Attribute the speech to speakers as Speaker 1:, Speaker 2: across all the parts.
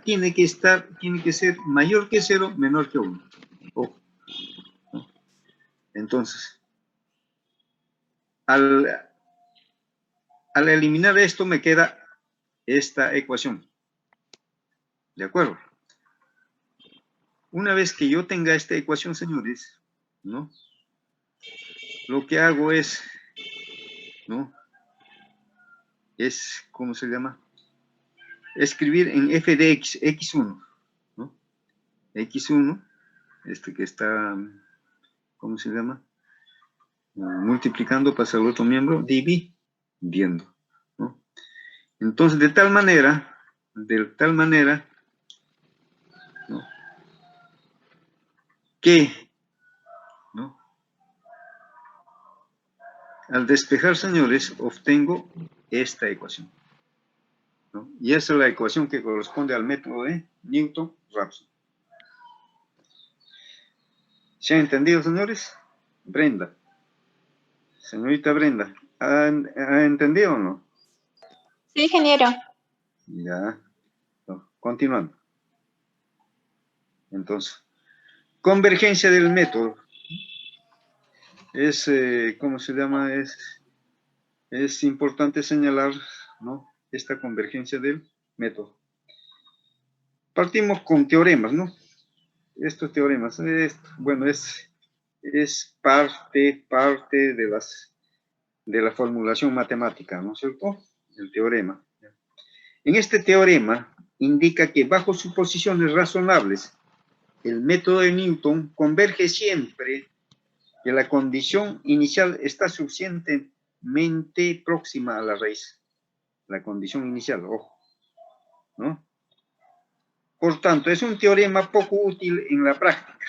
Speaker 1: tiene que ser mayor que 0, menor que 1. Ojo. Entonces, al eliminar esto me queda esta ecuación. ¿De acuerdo? Una vez que yo tenga esta ecuación, señores, ¿no? Lo que hago es, ¿no? Es, ¿cómo se llama? Escribir en f de x, x1, ¿no? x1, este que está, ¿cómo se llama? Multiplicando pasa al otro miembro, dividiendo, ¿no? Entonces, de tal manera, ¿no? Que, ¿no? Al despejar, señores, obtengo esta ecuación, ¿no? Y esa es la ecuación que corresponde al método de Newton-Raphson. ¿Se ha entendido, señores? Brenda. Señorita Brenda, ¿ha entendido o no?
Speaker 2: Sí, ingeniero.
Speaker 1: Ya. No, continuando. Entonces, convergencia del método. Es, ¿cómo se llama? Es importante señalar, ¿no? Esta convergencia del método. Partimos con teoremas, ¿no? Estos teoremas, bueno, es parte de la formulación matemática, ¿no es cierto? El teorema. En este teorema indica que bajo suposiciones razonables, el método de Newton converge siempre que la condición inicial está suficientemente próxima a la raíz. La condición inicial, ojo, ¿no? Por tanto, es un teorema poco útil en la práctica,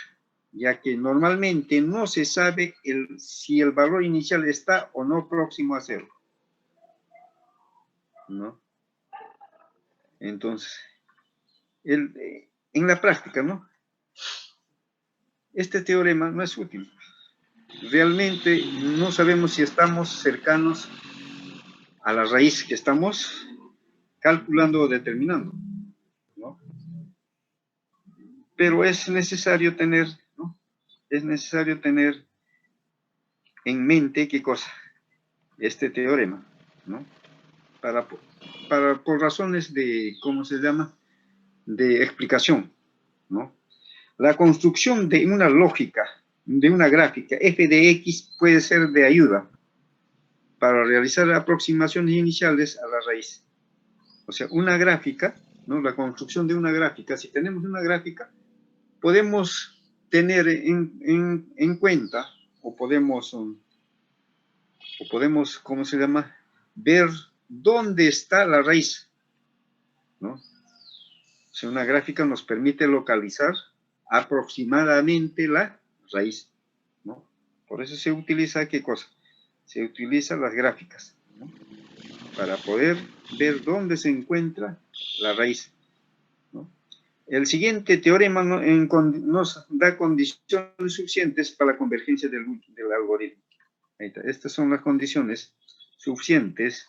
Speaker 1: ya que normalmente no se sabe si el valor inicial está o no próximo a 0, ¿no? Entonces, en la práctica, ¿no? Este teorema no es útil. Realmente no sabemos si estamos cercanos a la raíz que estamos calculando o determinando, ¿no? Pero es necesario tener, ¿no? Es necesario tener en mente, ¿qué cosa? Este teorema, ¿no? Por razones de, ¿cómo se llama? De explicación, ¿no? La construcción de una lógica, de una gráfica, f de x puede ser de ayuda para realizar aproximaciones iniciales a la raíz. O sea, una gráfica, ¿no? La construcción de una gráfica, si tenemos una gráfica, podemos tener en cuenta, o podemos, ¿cómo se llama? Ver dónde está la raíz, ¿no? O sea, una gráfica nos permite localizar aproximadamente la raíz, ¿no? Por eso se utiliza, ¿qué cosa? Se utilizan las gráficas, ¿no? Para poder ver dónde se encuentra la raíz, ¿no? El siguiente teorema nos da condiciones suficientes para la convergencia del algoritmo. Ahí está. Estas son las condiciones suficientes,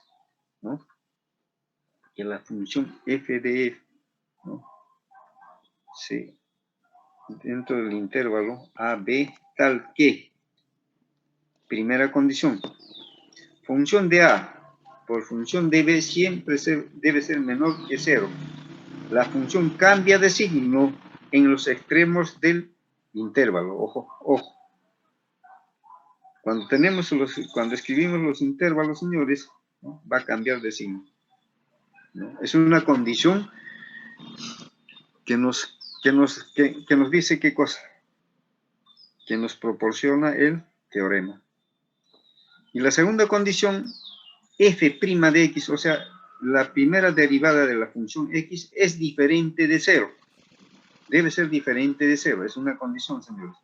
Speaker 1: ¿no? Que la función f de f, ¿no? Sí, dentro del intervalo a, b, tal que, primera condición, función de a por función de b siempre debe ser menor que 0. La función cambia de signo en los extremos del intervalo. Ojo, ojo. Cuando escribimos los intervalos, señores, ¿no? Va a cambiar de signo, ¿no? Es una condición que nos dice qué cosa, que nos proporciona el teorema. Y la segunda condición, f' de x, o sea, la primera derivada de la función x es diferente de 0. Debe ser diferente de 0, es una condición, señores.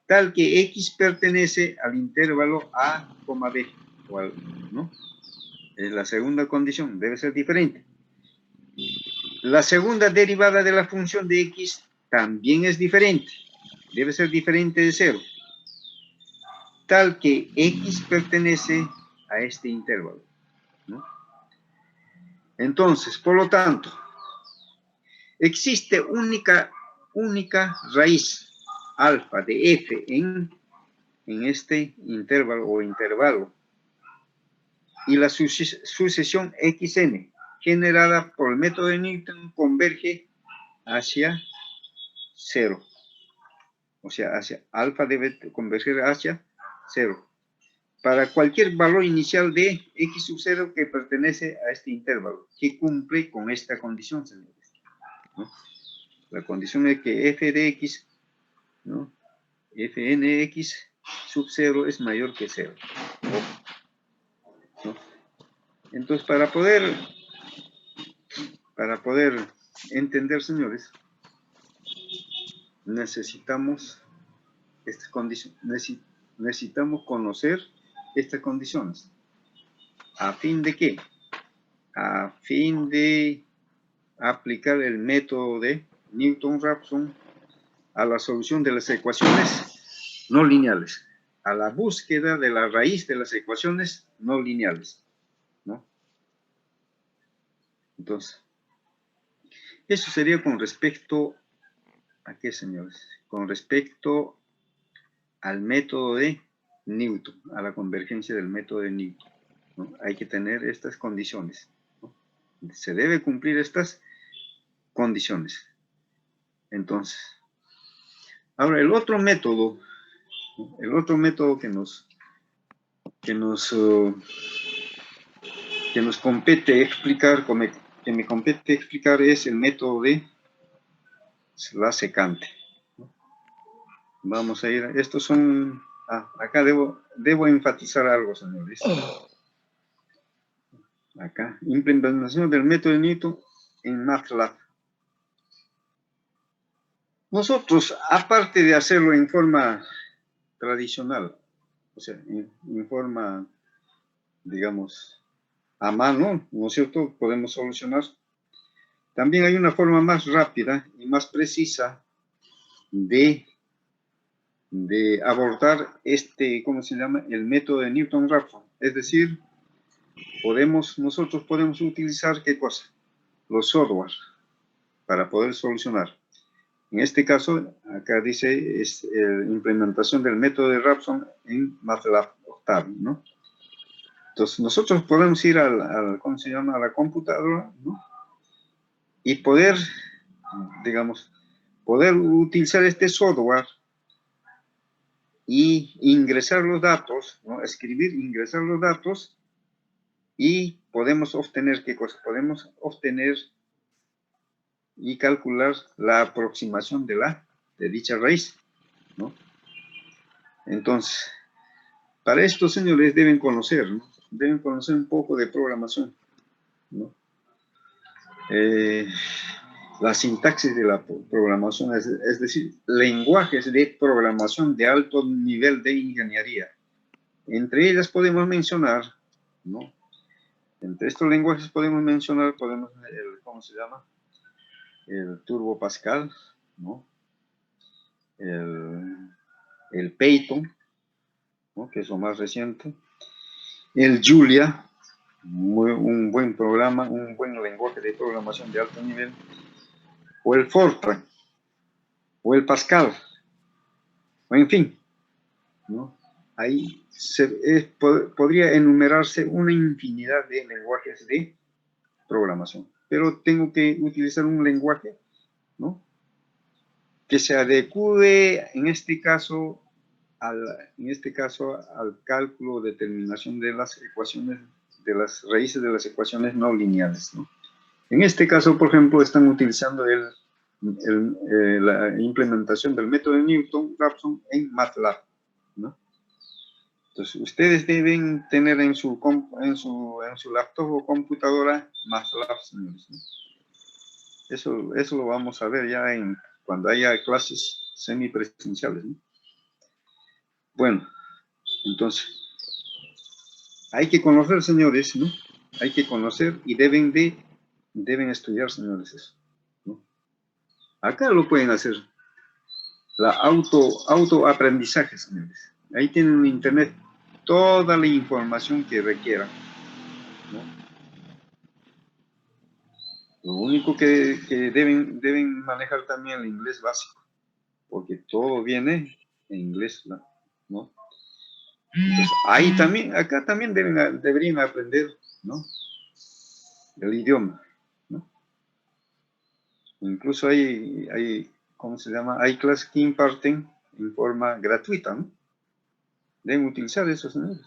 Speaker 1: Tal que x pertenece al intervalo a, b, ¿no? Es la segunda condición, debe ser diferente. La segunda derivada de la función de x también es diferente, debe ser diferente de 0. Tal que x pertenece a este intervalo, ¿no? Entonces, por lo tanto, existe única raíz alfa de f en este intervalo o intervalo, y la sucesión xn generada por el método de Newton converge hacia 0. O sea, alfa debe converger hacia 0. Para cualquier valor inicial de x sub 0 que pertenece a este intervalo, que cumple con esta condición, señores, ¿no? La condición es que f de x, ¿no? Fnx sub 0 es mayor que 0. ¿No? Entonces, para poder entender, señores, necesitamos estas condiciones, necesitamos conocer estas condiciones. ¿A fin de qué? A fin de aplicar el método de Newton-Raphson a la solución de las ecuaciones no lineales, a la búsqueda de la raíz de las ecuaciones no lineales, ¿no? Entonces, eso sería con respecto ¿a qué, señores? Con respecto al método de Newton, a la convergencia del método de Newton, ¿no? Hay que tener estas condiciones, ¿no? Se debe cumplir estas condiciones. Entonces, ahora el otro método que nos compete explicar, que me compete explicar, es el método de la secante. Vamos a ir, estos son, acá debo enfatizar algo, señores. Acá, implementación del método de Newton en MATLAB. Nosotros, aparte de hacerlo en forma tradicional, o sea, en forma, digamos, a mano, ¿no es cierto?, podemos solucionar. También hay una forma más rápida y más precisa de abordar ¿cómo se llama?, el método de Newton-Raphson. Es decir, nosotros podemos utilizar, ¿qué cosa? Los software para poder solucionar. En este caso, acá dice, es implementación del método de Raphson en MATLAB Octave, ¿no? Entonces, nosotros podemos ir ¿cómo se llama?, a la computadora, ¿no? Y poder, digamos, utilizar este software y ingresar los datos, ¿no? Ingresar los datos, y podemos obtener, ¿qué cosa? Podemos obtener y calcular la aproximación de dicha raíz, ¿no? Entonces, para esto, señores, deben conocer, ¿no? Deben conocer un poco de programación, ¿no? La sintaxis de la programación, es decir, lenguajes de programación de alto nivel de ingeniería. Entre ellas podemos mencionar, ¿no? Entre estos lenguajes podemos mencionar, ¿cómo se llama?, el Turbo Pascal, ¿no? El Python, ¿no?, que es lo más reciente. El Julia, un buen programa, un buen lenguaje de programación de alto nivel. O el Fortran, o el Pascal, o en fin, ¿no? Ahí podría enumerarse una infinidad de lenguajes de programación. Pero tengo que utilizar un lenguaje, ¿no?, que se adecue, en este caso, al cálculo o determinación de las ecuaciones, de las raíces de las ecuaciones no lineales, ¿no? En este caso, por ejemplo, están utilizando la implementación del método de Newton-Raphson en MATLAB, ¿no? Entonces, ustedes deben tener en su laptop o computadora MATLAB, señores, ¿no? Eso lo vamos a ver ya cuando haya clases semipresenciales, ¿no? Bueno, entonces, hay que conocer, señores, ¿no? Hay que conocer y deben estudiar, señores, eso, ¿no? Acá lo pueden hacer. La autoaprendizaje, señores. Ahí tienen en internet toda la información que requieran, ¿no? Lo único que deben manejar también el inglés básico, porque todo viene en inglés, ¿no? Entonces, ahí también, acá también deberían aprender, ¿no? El idioma, ¿no? Incluso hay, ¿cómo se llama? Hay clases que imparten en forma gratuita, ¿no? Deben utilizar esos medios,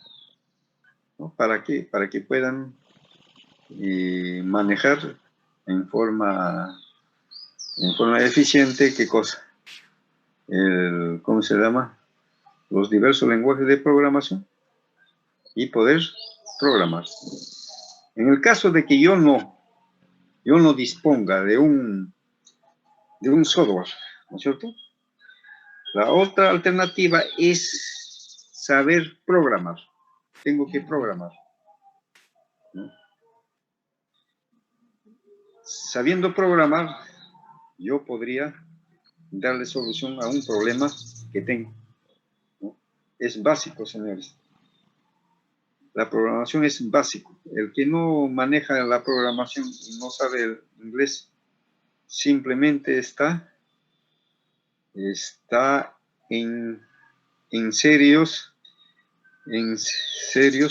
Speaker 1: ¿no? ¿Para qué? Para que puedan manejar en forma eficiente, ¿qué cosa? ¿Cómo se llama? Los diversos lenguajes de programación y poder programar. En el caso de que yo no disponga de un software, ¿no es cierto? La otra alternativa es saber programar. Tengo que programar, ¿no? Sabiendo programar, yo podría darle solución a un problema que tengo, ¿no? Es básico, señores. La programación es básico. El que no maneja la programación y no sabe el inglés, simplemente está en serios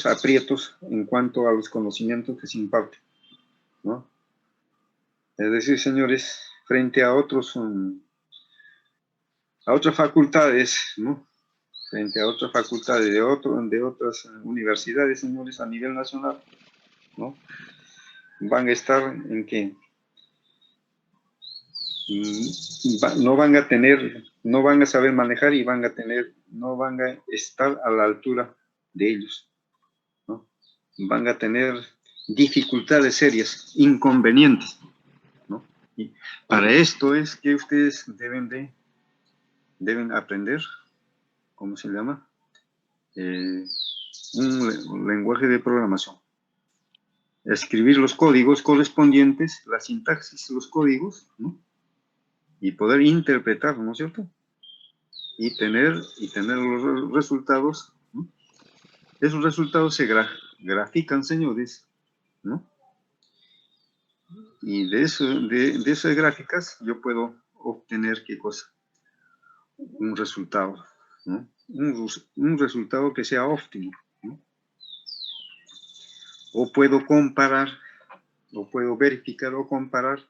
Speaker 1: aprietos en cuanto a los conocimientos que se imparten, ¿no? Es decir, señores, frente a otras facultades, ¿no? Frente a otras facultades de otras universidades, señores, a nivel nacional, ¿no? Van a estar en que no van a saber manejar y no van a estar a la altura de ellos, ¿no? Van a tener dificultades serias, inconvenientes, ¿no? Y para esto es que ustedes deben aprender, ¿cómo se llama? Un lenguaje de programación. Escribir los códigos correspondientes, la sintaxis, los códigos, ¿no? Y poder interpretar, ¿no es cierto? Y tener los resultados, ¿no? Esos resultados se grafican, señores, ¿no? Y de esas gráficas yo puedo obtener, ¿qué cosa? Un resultado, ¿no? Un resultado que sea óptimo, ¿no? O puedo comparar, o puedo verificar o comparar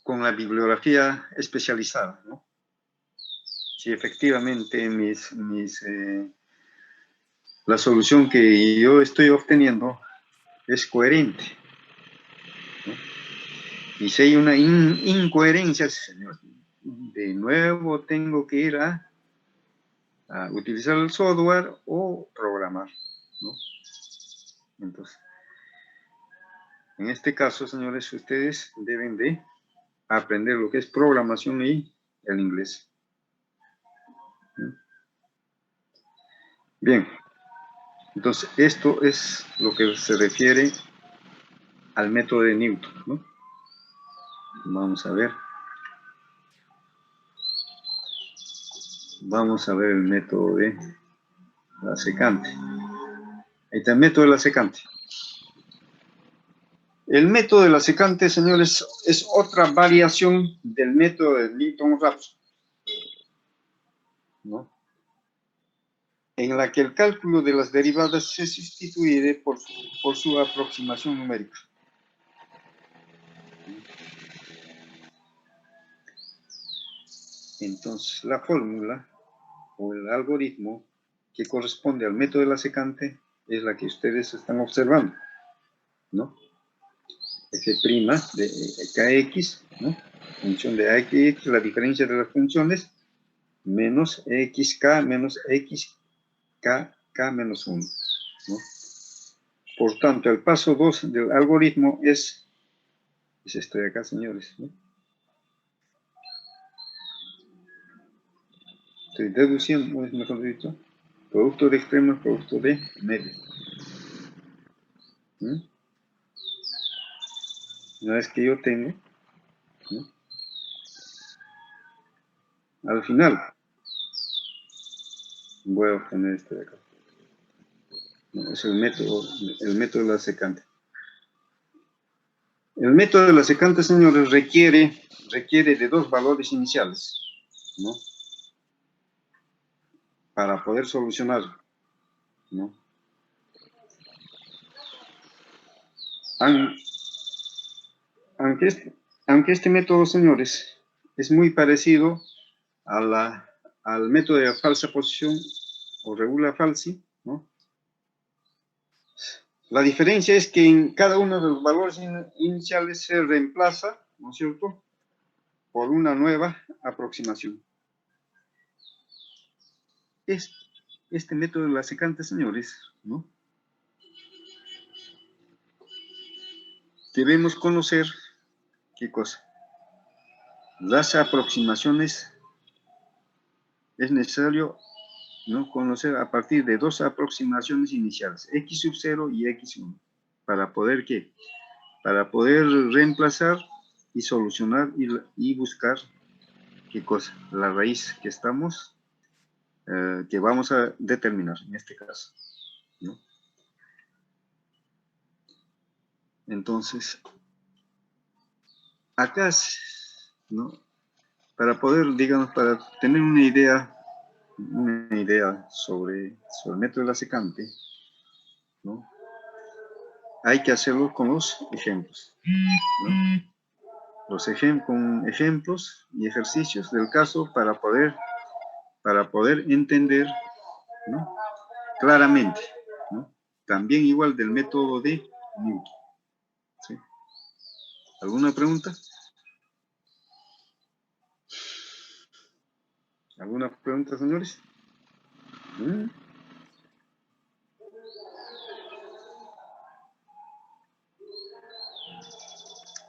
Speaker 1: con la bibliografía especializada, ¿no? Si efectivamente la solución que yo estoy obteniendo es coherente, ¿no? Y si hay una incoherencia, señor, de nuevo tengo que ir a utilizar el software o programar, ¿no? Entonces, en este caso, señores, ustedes deben de aprender lo que es programación y el inglés, ¿no? Bien, entonces esto es lo que se refiere al método de Newton, ¿no? Vamos a ver. Vamos a ver el método de la secante. Ahí está el método de la secante. El método de la secante, señores, es otra variación del método de Newton-Raphson, ¿no? En la que el cálculo de las derivadas se sustituye por su aproximación numérica. Entonces, la fórmula o el algoritmo que corresponde al método de la secante es la que ustedes están observando, ¿no? F' de kx, ¿no? Función de ax, la diferencia de las funciones, menos xk menos xk menos 1, ¿no? Por tanto, el paso 2 del algoritmo es esto de acá, señores, ¿no? Estoy deduciendo, mejor dicho, producto de extremos, producto de medio. ¿Mm? Una vez que yo tengo, ¿no? Al final, voy a obtener este de acá. ¿No? Es el método de la secante. El método de la secante, señores, requiere de dos valores iniciales, ¿no? Para poder solucionar, ¿no? Aunque este método, señores, es muy parecido al método de falsa posición o regula falsi, ¿no? La diferencia es que en cada uno de los valores iniciales se reemplaza, ¿no es cierto?, por una nueva aproximación. Este método de la secante, señores, ¿no? Debemos conocer, ¿qué cosa? Las aproximaciones. Es necesario, ¿no?, conocer a partir de dos aproximaciones iniciales, x0 y x1, para poder, ¿qué? Para poder reemplazar y solucionar y buscar, ¿qué cosa? La raíz que que vamos a determinar en este caso, ¿no? Entonces, acá, ¿no?, para poder, digamos, para tener una idea sobre el método de la secante, ¿no?, hay que hacerlo con los ejemplos, ¿no? Con ejemplos y ejercicios del caso para poder entender, ¿no?, claramente, ¿no? También igual del método de Newton, ¿sí? ¿Alguna pregunta? ¿Alguna pregunta, señores? ¿Mm?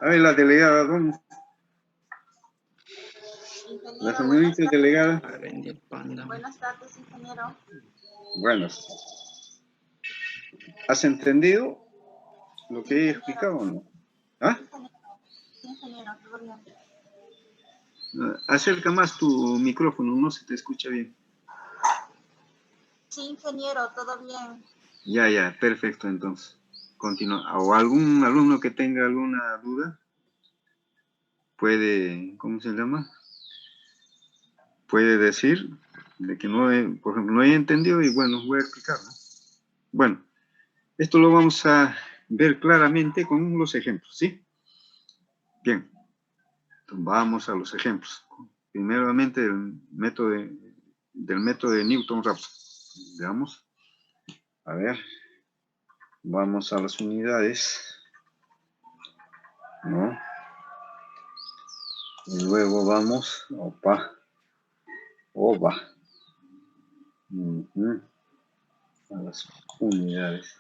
Speaker 1: A ver, la delegada, ¿dónde? La señorita delegada.
Speaker 2: Buenas tardes, ingeniero.
Speaker 1: Buenas. ¿Has entendido lo que he explicado o no? ¿Ah?
Speaker 2: Sí, ingeniero, todo bien.
Speaker 1: Acerca más tu micrófono, no se te escucha bien.
Speaker 2: Sí, ingeniero, todo bien.
Speaker 1: Ya, perfecto, entonces. Continúa. ¿O algún alumno que tenga alguna duda? Puede, ¿cómo se llama? Puede decir de que no he, por ejemplo, no he entendido y bueno, voy a explicar, ¿no? Bueno, esto lo vamos a ver claramente con los ejemplos, ¿sí? Bien, entonces vamos a los ejemplos. Primeramente, del método de Newton-Raphson. Veamos. A ver, vamos a las unidades, ¿no? Y luego vamos, a las unidades.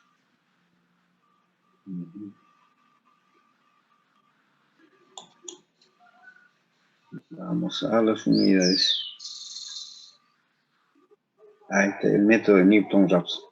Speaker 1: Vamos a las unidades. Ahí está el método de Newton-Raphson.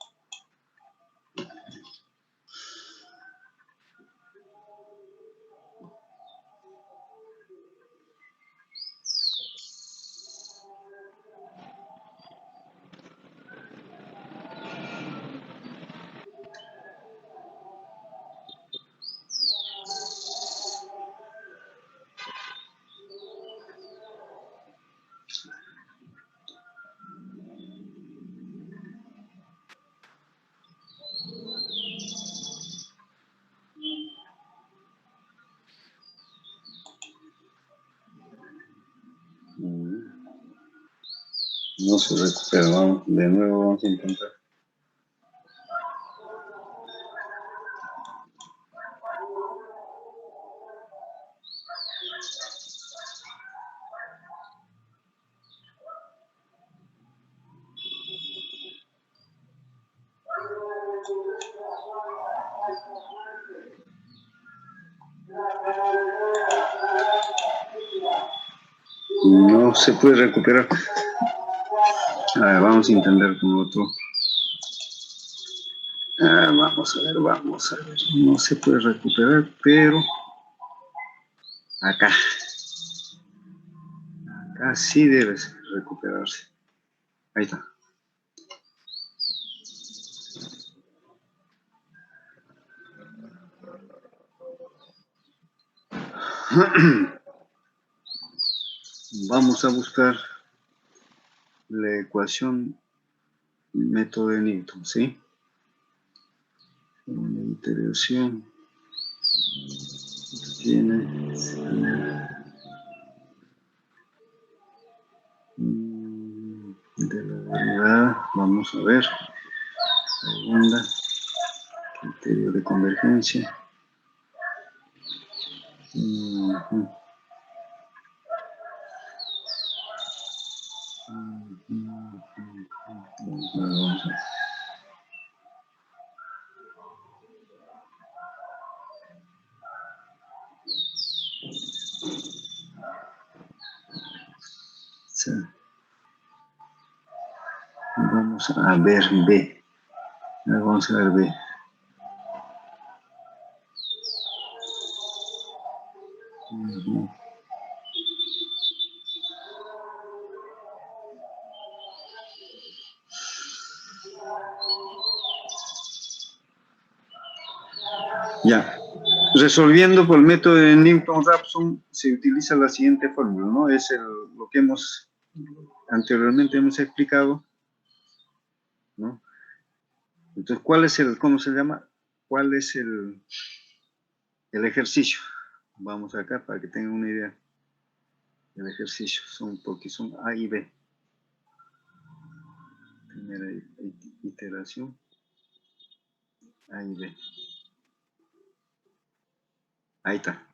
Speaker 1: No se recupera, vamos, de nuevo vamos a intentar. No se puede recuperar. A ver, vamos a intentar con otro. Vamos a ver. No se puede recuperar, pero acá sí debe recuperarse. Ahí está. Vamos a buscar la ecuación método de Newton, ¿sí? Una iteración tiene de la derivada, vamos a ver, segunda, criterio de convergencia. Vamos a ver. Sí. Vamos a ver B. Vamos a ver B. Ya. Resolviendo por el método de Newton-Raphson se utiliza la siguiente fórmula, ¿no? Es lo que anteriormente hemos explicado, ¿no? Entonces, ¿cuál es cómo se llama? ¿Cuál es el ejercicio? Vamos acá para que tengan una idea. El ejercicio porque son A y B. Primera iteración, A y B. Ahí está.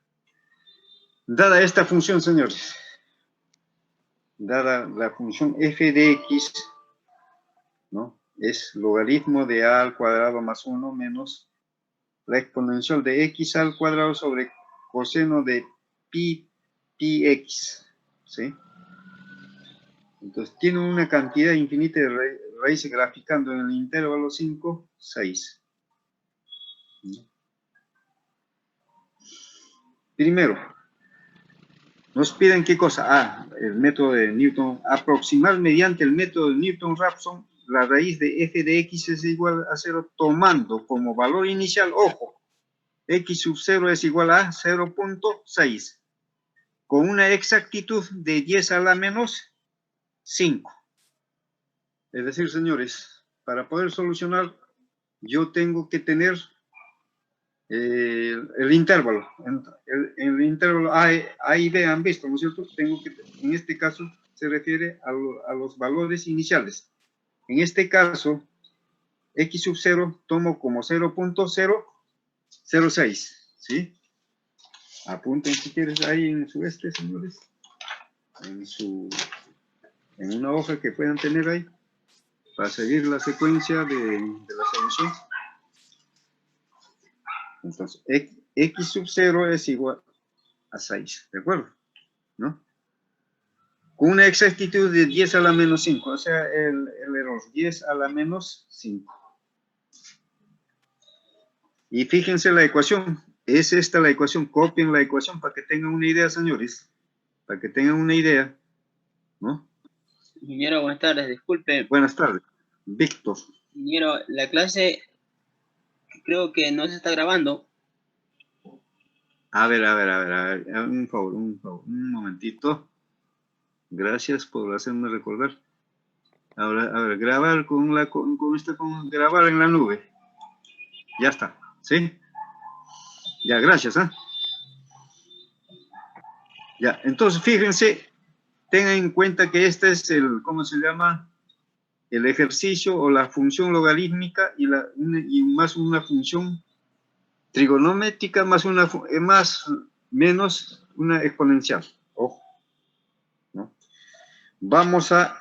Speaker 1: Dada esta función, señores, dada la función f de x, ¿no? Es logaritmo de a al cuadrado más 1 menos la exponencial de x al cuadrado sobre coseno de pi x, ¿sí? Entonces tiene una cantidad infinita de raíces graficando en el intervalo 5, 6. Primero, nos piden qué cosa. El método de Newton. Aproximar mediante el método de Newton-Raphson la raíz de f de x es igual a 0 tomando como valor inicial, ojo, x sub 0 es igual a 0.6 con una exactitud de 10 a la menos 5. Es decir, señores, para poder solucionar yo tengo que tener el intervalo. El intervalo A y B han visto, ¿no es cierto? Tengo que, en este caso se refiere a los valores iniciales. En este caso, x sub 0 tomo como 0.006, ¿sí? Apunten si quieres ahí en su señores. En una hoja que puedan tener ahí, para seguir la secuencia de la solución. Entonces, x sub 0 es igual a 6, ¿de acuerdo? ¿No? Con una exactitud de 10 a la menos 5, o sea, el error, 10 a la menos 5. Y fíjense la ecuación, es esta la ecuación, copien la ecuación para que tengan una idea, señores, para que tengan una idea, ¿no?
Speaker 3: Ingeniero, buenas tardes, disculpe.
Speaker 1: Buenas tardes, Víctor.
Speaker 3: Ingeniero, la clase creo que no se está grabando.
Speaker 1: A ver, un favor, un momentito. Gracias por hacerme recordar. Ahora, a ver, grabar grabar en la nube. Ya está, ¿sí? Ya, gracias, ¿ah? Ya, entonces fíjense, tengan en cuenta que este es ¿cómo se llama? El ejercicio o la función logarítmica y más una función trigonométrica menos una exponencial. Ojo, ¿no? Vamos a,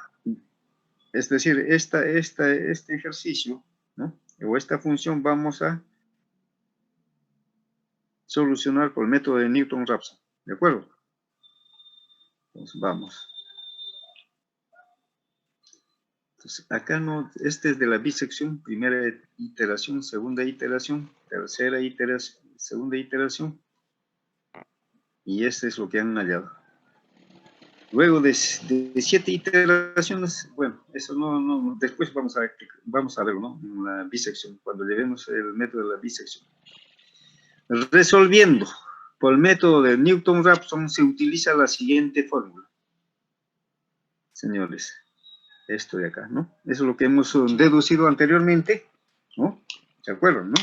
Speaker 1: es decir, este ejercicio, ¿no? O esta función vamos a solucionar por el método de Newton-Raphson, ¿de acuerdo? Entonces vamos. Entonces acá no, este es de la bisección, primera iteración, segunda iteración, tercera iteración, segunda iteración, y este es lo que han hallado. Luego de 7 iteraciones, bueno, eso no, después vamos a ver, ¿no? En la bisección, cuando llevemos el método de la bisección. Resolviendo, por el método de Newton-Raphson se utiliza la siguiente fórmula. Señores, esto de acá, ¿no? Eso es lo que hemos deducido anteriormente, ¿no? ¿Se acuerdan, no?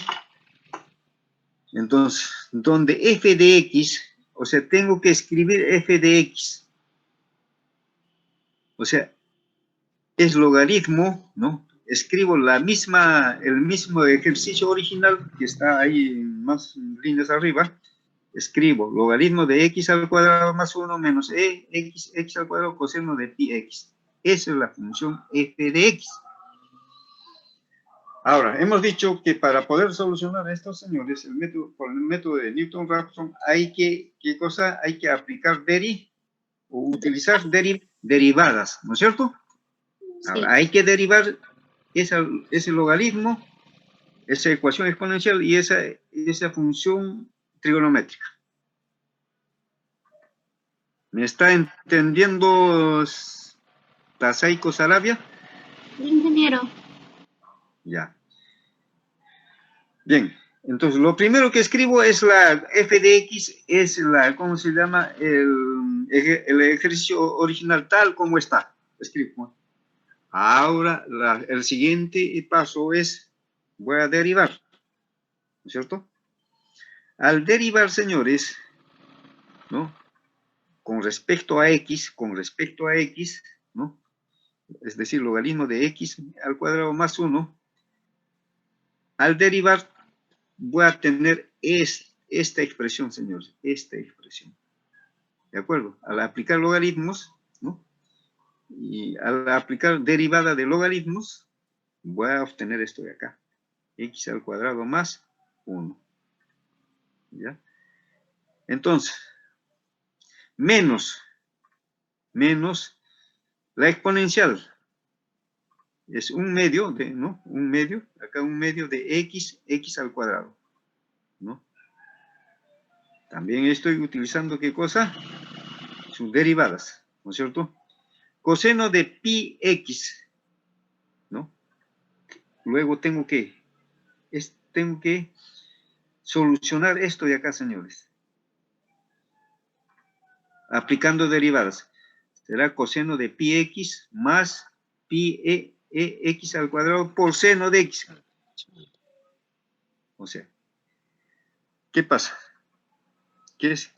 Speaker 1: Entonces, donde f de x, o sea, tengo que escribir f de x. O sea, es logaritmo, ¿no? Escribo el mismo ejercicio original que está ahí en más líneas arriba. Escribo logaritmo de x al cuadrado más 1 menos x al cuadrado coseno de pi x. Esa es la función f de x. Ahora, hemos dicho que para poder solucionar esto, señores, por el método de Newton-Raphson, hay que, ¿qué cosa? Hay que aplicar utilizar derivadas, ¿no es cierto? Ahora, hay que derivar ese logaritmo, esa ecuación exponencial y esa función trigonométrica. ¿Me está entendiendo Tasaico Sarabia?
Speaker 4: Ingeniero.
Speaker 1: Ya. Bien, entonces lo primero que escribo es la f de x, es la, ¿cómo se llama? El ejercicio original tal como está. Escribo. Ahora, el siguiente paso es, voy a derivar, ¿no es cierto? Al derivar, señores, ¿no? Con respecto a x, ¿no? Es decir, logaritmo de x al cuadrado más 1, al derivar voy a tener esta expresión, señores, esta expresión. ¿De acuerdo? Al aplicar logaritmos, ¿no? Y al aplicar derivada de logaritmos, voy a obtener esto de acá. X al cuadrado más 1. ¿Ya? Entonces, menos la exponencial. Es un medio de, ¿no? Un medio, acá un medio de x al cuadrado, ¿no? También estoy utilizando, ¿qué cosa? Sus derivadas, ¿no es cierto? Coseno de pi x, ¿no? Luego tengo que solucionar esto de acá, señores. Aplicando derivadas. Será coseno de pi x más pi x al cuadrado por seno de x. O sea, ¿qué pasa? ¿Qué es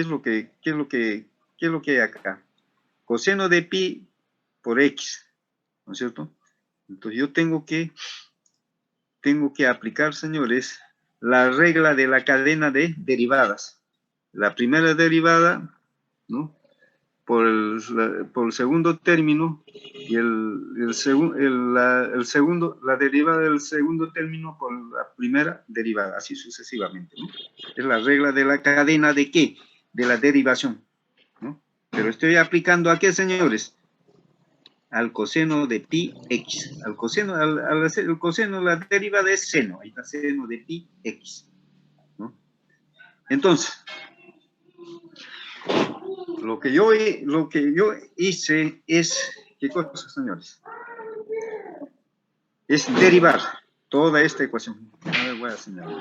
Speaker 1: lo que hay acá? Coseno de pi por x, ¿no es cierto? Entonces yo tengo que aplicar, señores, la regla de la cadena de derivadas. La primera derivada, ¿no? Por el segundo término y la derivada del segundo término por la primera derivada, así sucesivamente, ¿no? Es la regla de la cadena de ¿qué? De la derivación, ¿no? Pero estoy aplicando ¿a qué, señores? Al coseno de pi x. Al hacer el coseno, la derivada es seno, ahí está seno de pi x, ¿no? Entonces, lo que yo hice es, ¿qué cosa, señores? Es derivar toda esta ecuación. A ver, voy a señalar.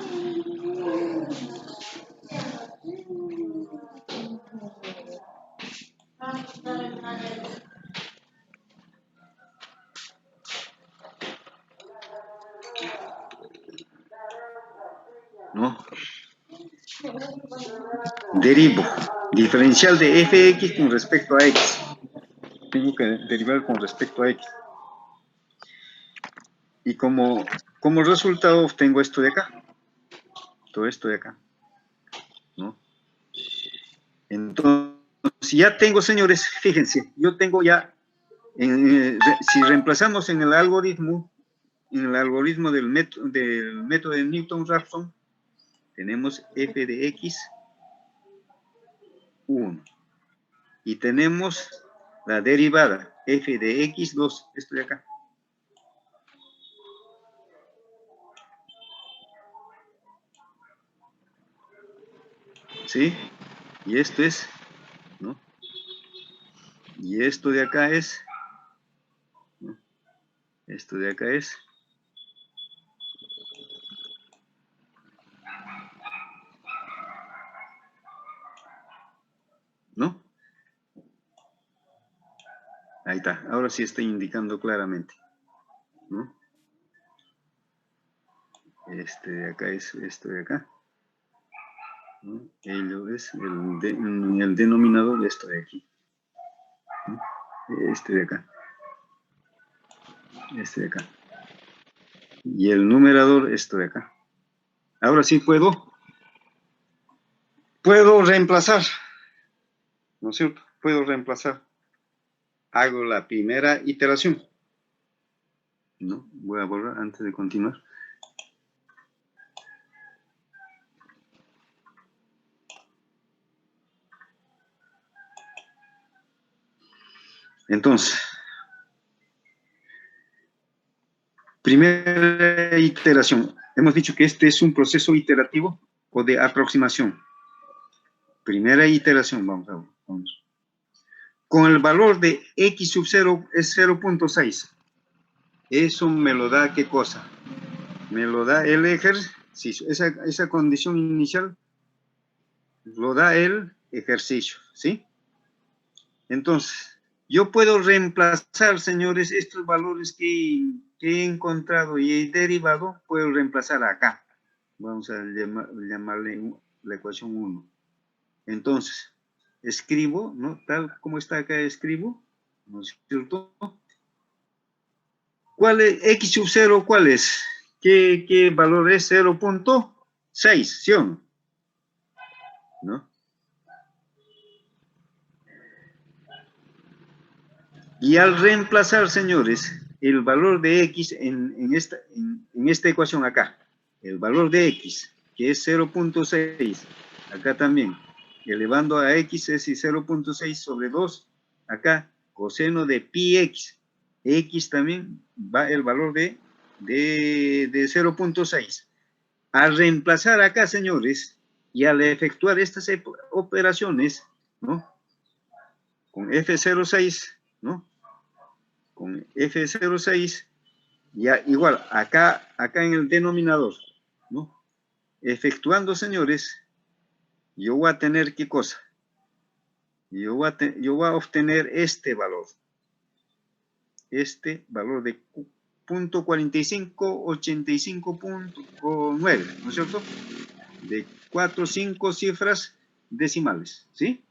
Speaker 1: ¿No? Derivo. Diferencial de fx con respecto a x. Tengo que derivar con respecto a x. Y como resultado obtengo esto de acá. Todo esto de acá, ¿no? Entonces, ya tengo, señores, fíjense, yo tengo ya, si reemplazamos en el algoritmo del método de Newton-Raphson, tenemos f de x 1. Y tenemos la derivada f de x 2, esto de acá. ¿Sí? Y esto es, ¿no? Y esto de acá es, ¿no? Esto de acá es, ¿no? Ahí está, ahora sí está indicando claramente, ¿no? Este de acá es esto de acá, ¿no? Ello es el denominador de esto de aquí, ¿no? Este de acá, este de acá. Y el numerador, esto de acá. Ahora sí puedo reemplazar, ¿no es cierto? Puedo reemplazar. Hago la primera iteración. ¿No? Voy a borrar antes de continuar. Entonces, primera iteración. Hemos dicho que este es un proceso iterativo o de aproximación. Primera iteración, vamos a ver. Vamos. Con el valor de x sub 0 es 0.6. Eso me lo da, ¿qué cosa? Me lo da el ejercicio. Esa condición inicial lo da el ejercicio, ¿sí? Entonces, yo puedo reemplazar, señores, estos valores que he encontrado y he derivado, puedo reemplazar acá. Vamos a llamarle la ecuación 1. Entonces, escribo, ¿no? Tal como está acá, escribo, ¿no es cierto? ¿Cuál es? X sub 0, ¿cuál es? ¿Qué valor es? 0.6, ¿sí o no? ¿No? Y al reemplazar, señores, el valor de x en esta ecuación acá, el valor de x, que es 0.6, acá también, elevando a x es 0.6 sobre 2, acá, coseno de pi x, x también va el valor de 0.6. Al reemplazar acá, señores, y al efectuar estas operaciones, ¿no? Con F06, ¿no? Con F06, ya igual, acá en el denominador, ¿no? Efectuando, señores, yo voy a tener, ¿qué cosa? Yo voy a obtener este valor de 0.4585.9, ¿no es cierto? De 4 o 5 cifras decimales, ¿sí?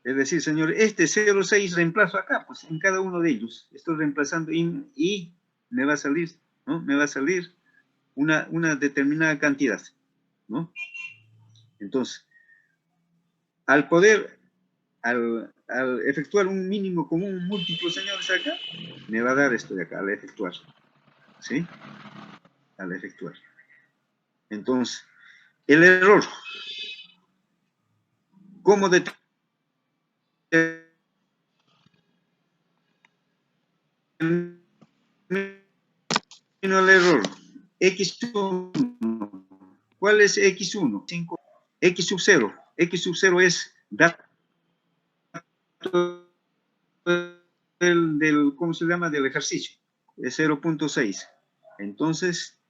Speaker 1: Es decir, señor, este 0,6 reemplazo acá, pues en cada uno de ellos. Estoy reemplazando y me va a salir, ¿no? Me va a salir una determinada cantidad, ¿no? Entonces, al efectuar un mínimo común múltiplo, señores, acá, me va a dar esto de acá, al efectuar, ¿sí? Al efectuar. Entonces, el error. ¿Cómo determino el error? X1. ¿Cuál es X1? 5. X sub 0. X sub 0 es dato ¿cómo se llama? Del ejercicio. Es 0.6. Entonces,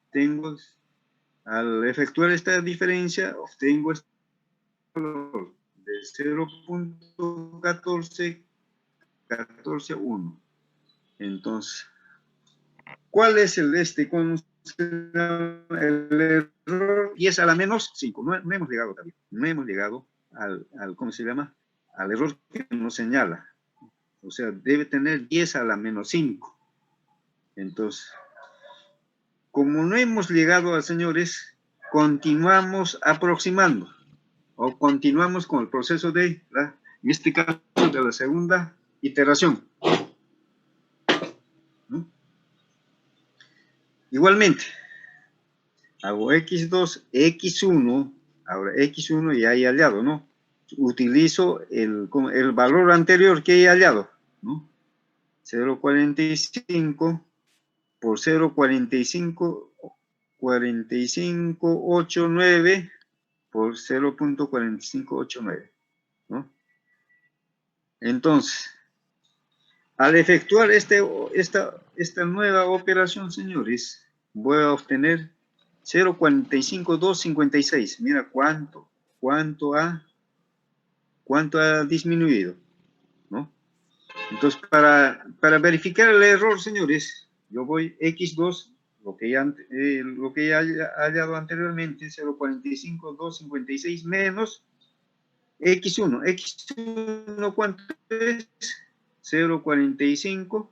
Speaker 1: al efectuar esta diferencia, obtengo este valor de 0.1414.1. Entonces, ¿cuál es el error? Y es a la menos 5. No hemos llegado todavía. No hemos llegado al ¿cómo se llama? Al error que nos señala. O sea, debe tener 10 a la menos 5. Entonces, como no hemos llegado a, señores, continuamos aproximando. O continuamos con el proceso en este caso, de la segunda iteración. ¿No? Igualmente, hago x2, x1, ahora x1 ya he hallado, ¿no? Utilizo el valor anterior que he hallado, ¿no? 0.45 por 0.4589 por 0.4589, ¿no? Entonces, al efectuar esta nueva operación, señores, voy a obtener 0.45256. Mira cuánto ha ¿Cuánto ha disminuido? ¿No? Entonces, para verificar el error, señores, yo voy X2, lo que ya he hallado anteriormente, 0.45, 256 menos X1. X1, ¿cuánto es? 0.45.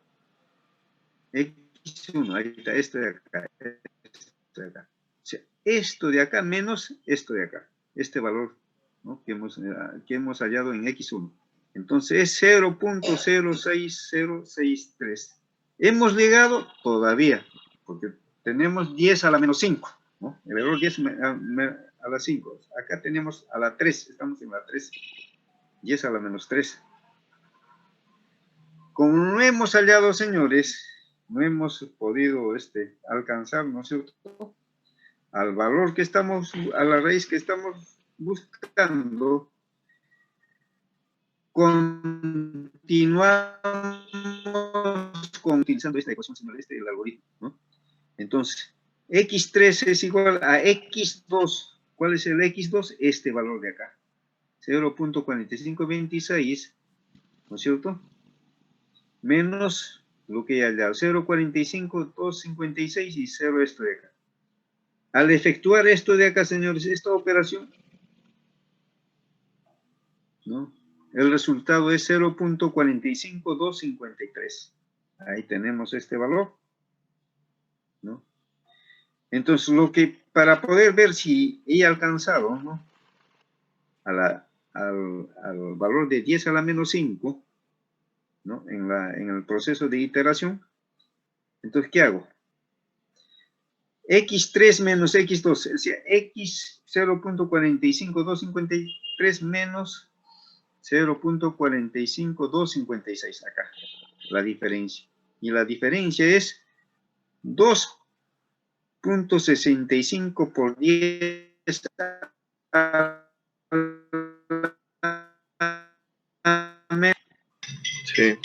Speaker 1: X1, ahí está, esto de acá, esto de acá. O sea, esto de acá menos esto de acá, este valor, ¿no?, que hemos hallado en X1. Entonces es 0.06063. ¿Hemos llegado? Todavía, porque tenemos 10 a la menos 5, ¿no? El error 10 a la 5. Acá tenemos a la 3, estamos en la 3. 10 a la menos 3. Como no hemos hallado, señores, no hemos podido alcanzar, ¿no es cierto?, al valor que estamos, a la raíz que estamos buscando, continuamos utilizando esta ecuación, señores, el algoritmo, ¿no? Entonces, X3 es igual a X2. ¿Cuál es el X2? Este valor de acá, 0.4526, ¿no es cierto?, menos lo que hay allá, 0.45, 256 y 0 esto de acá. Al efectuar esto de acá, señores, esta operación, ¿no?, el resultado es 0.45253. Ahí tenemos este valor, ¿no? Entonces, para poder ver si he alcanzado, ¿no?, al valor de 10 a la menos 5, ¿no?, en el proceso de iteración, entonces, ¿qué hago? X3 menos X2, o sea, X 0.45253 menos 0.45256, acá, la diferencia. Y la diferencia es 2.65 por 10
Speaker 4: Sí.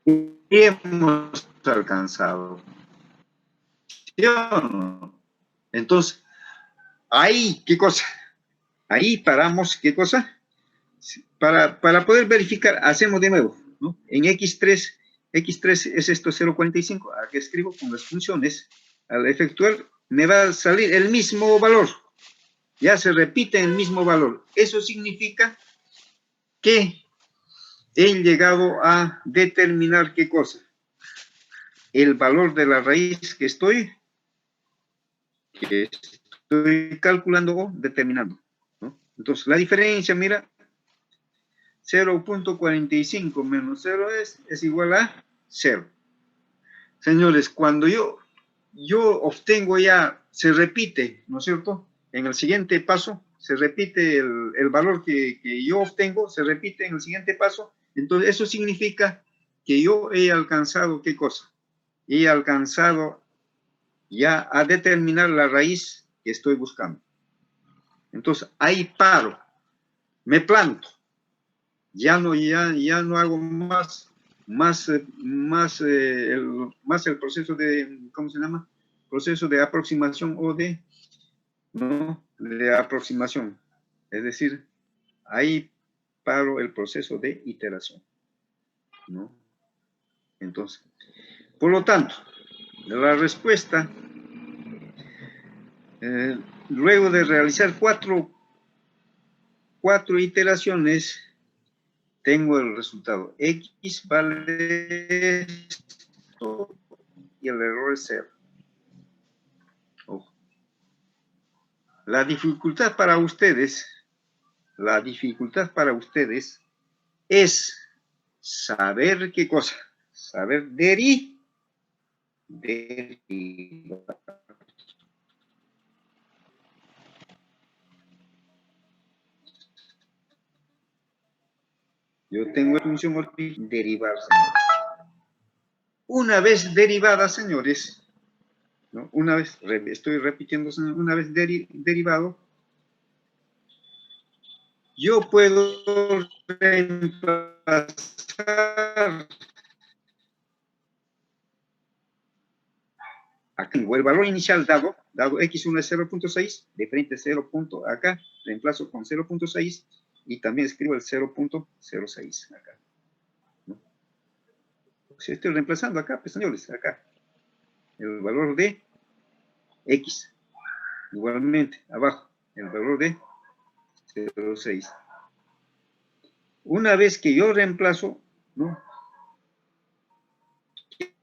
Speaker 1: y hemos alcanzado. ¿Sí o no? Entonces, ahí, ¿qué cosa? Ahí paramos, ¿qué cosa? Para poder verificar, hacemos de nuevo, ¿no? En X3 es esto 0.45, aquí escribo con las funciones, al efectuar me va a salir el mismo valor, ya se repite el mismo valor. Eso significa que he llegado a determinar, ¿qué cosa? El valor de la raíz que estoy calculando o determinando, ¿no? Entonces, la diferencia, mira, 0.45 menos 0 es igual a 0. Señores, cuando yo obtengo ya, se repite, ¿no es cierto?, en el siguiente paso, se repite el valor que yo obtengo, se repite en el siguiente paso. Entonces, eso significa que yo he alcanzado, ¿qué cosa? He alcanzado ya a determinar la raíz que estoy buscando. Entonces, ahí paro, me planto. Ya no hago más el proceso de, ¿cómo se llama? Proceso de aproximación o de aproximación. Es decir, ahí paro el proceso de iteración, ¿no? Entonces, por lo tanto, la respuesta, luego de realizar cuatro iteraciones, tengo el resultado. X vale esto y el error es 0. Ojo. La dificultad para ustedes es saber qué cosa. Saber derivar. Yo tengo función derivar, señores. Una vez derivada, señores, ¿no?, una vez, estoy repitiendo, una vez derivado, yo puedo reemplazar aquí el valor inicial dado X1 es 0.6, de frente 0. Acá reemplazo con 0.6 Y también escribo el 0.06 acá, ¿no? Si estoy reemplazando acá, pues señores, acá, el valor de X. Igualmente, abajo, el valor de 0.6. Una vez que yo reemplazo, ¿no?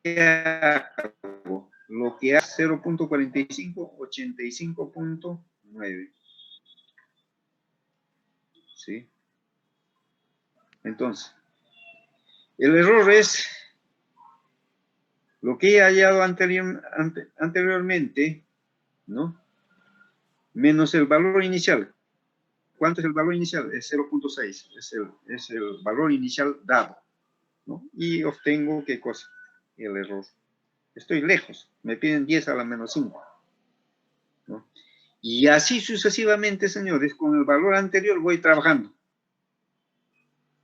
Speaker 1: ¿Qué hago? Lo que hace 0.45, 85.9. ¿Sí? Entonces, el error es lo que he hallado anteriormente, ¿no? Menos el valor inicial. ¿Cuánto es el valor inicial? Es 0.6. Es el valor inicial dado, ¿no? Y obtengo, ¿qué cosa? El error. Estoy lejos. Me piden 10 a la menos 5, ¿no? Y así sucesivamente, señores, con el valor anterior voy trabajando.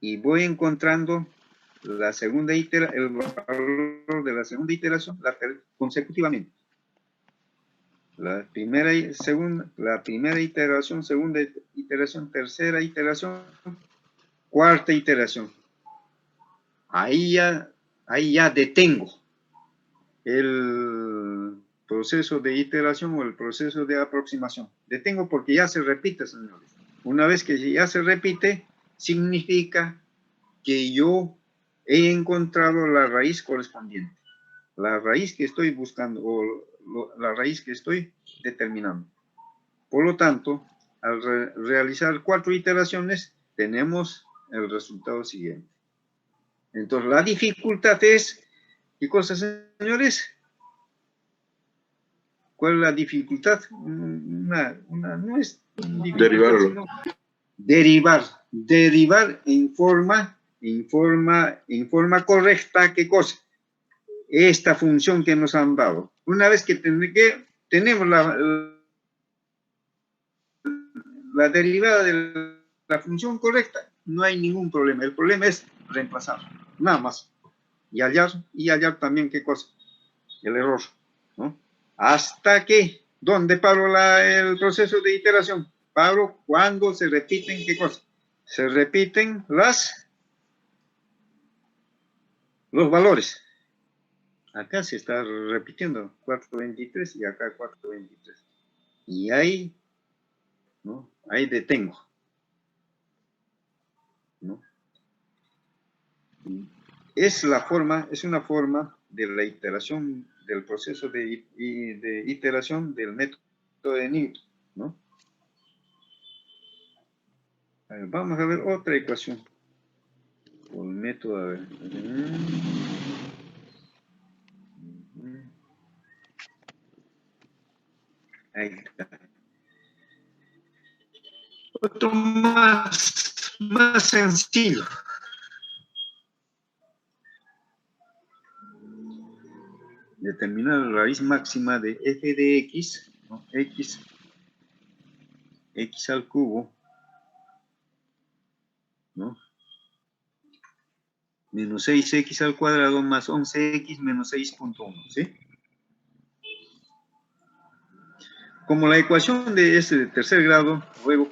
Speaker 1: Y voy encontrando la segunda el valor de la segunda iteración consecutivamente. La primera iteración, segunda iteración, tercera iteración, cuarta iteración. Ahí ya detengo el proceso de iteración o el proceso de aproximación. Detengo porque ya se repite, señores. Una vez que ya se repite, significa que yo he encontrado la raíz correspondiente. La raíz que estoy buscando o la raíz que estoy determinando. Por lo tanto, al realizar 4 iteraciones, tenemos el resultado siguiente. Entonces, la dificultad es, ¿qué cosa, señores? ¿Cuál es la dificultad? No es dificultad, sino derivar en forma correcta, ¿qué cosa? Esta función que nos han dado. Una vez que tenemos la derivada de la función correcta, no hay ningún problema. El problema es reemplazar, nada más. Y hallar también, ¿qué cosa? El error, ¿no? Hasta que, ¿dónde paro el proceso de iteración? Paro cuando se repiten, ¿qué cosa? Se repiten los valores. Acá se está repitiendo 423 y acá 423. Y ahí, ¿no? Ahí detengo, ¿no? Es una forma de la iteración, del proceso de iteración del método de Newton, ¿no? A ver, vamos a ver otra ecuación. Por el método, a ver. Ahí está. Otro más sencillo. Determinar la raíz máxima de f de x, ¿no? x al cubo, ¿no? Menos 6x al cuadrado más 11x menos 6.1, ¿sí? Como la ecuación de este de tercer grado, luego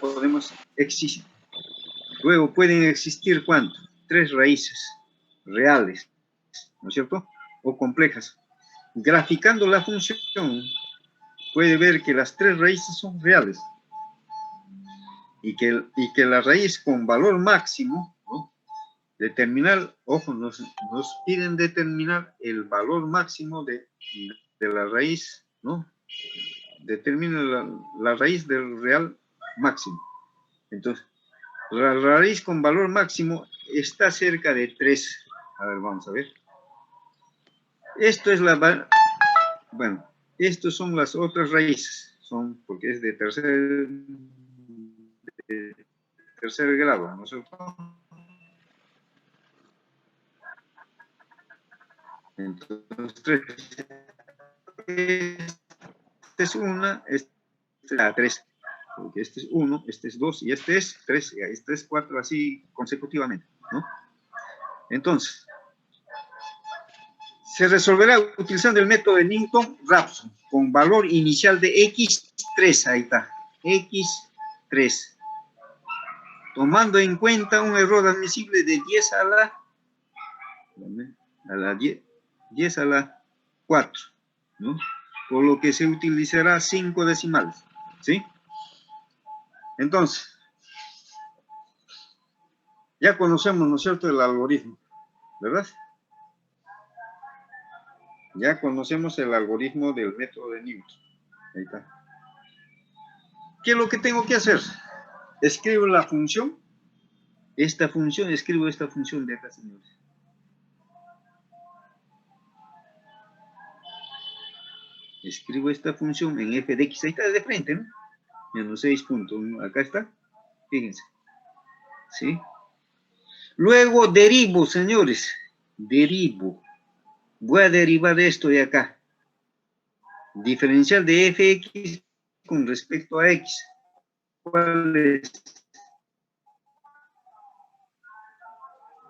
Speaker 1: pueden existir, ¿cuánto? 3 raíces reales, ¿no es cierto? O complejas. Graficando la función, puede ver que las 3 raíces son reales. Y que la raíz con valor máximo, ¿no? Determinar, ojo, nos piden determinar el valor máximo de la raíz, ¿no? Determina la raíz del real máximo. Entonces, la raíz con valor máximo está cerca de 3. A ver, vamos a ver. Esto es bueno, estas son las otras raíces. Porque es de tercer grado, ¿no es cierto? Entonces, esta es una, esta es la 3. Porque este es 1, este es 2 y este es 3, y este es 4, así consecutivamente, ¿no? Entonces, se resolverá utilizando el método de Newton-Raphson con valor inicial de x3, ahí está, x3. tomando en cuenta un error admisible de 10 a la 10 a la 4, ¿no? Por lo que se utilizará 5 decimales, ¿sí? Entonces, ya conocemos, ¿no es cierto?, el algoritmo, ¿verdad? Ya conocemos el algoritmo del método de Newton. Ahí está. ¿Qué es lo que tengo que hacer? Escribo la función. Escribo esta función de acá, señores. Escribo esta función en f de x. Ahí está de frente, ¿no? Menos 6.1. Acá está. Fíjense. ¿Sí? Luego derivo, señores. Derivo. Voy a derivar esto de acá. Diferencial de fx con respecto a x. ¿Cuál es?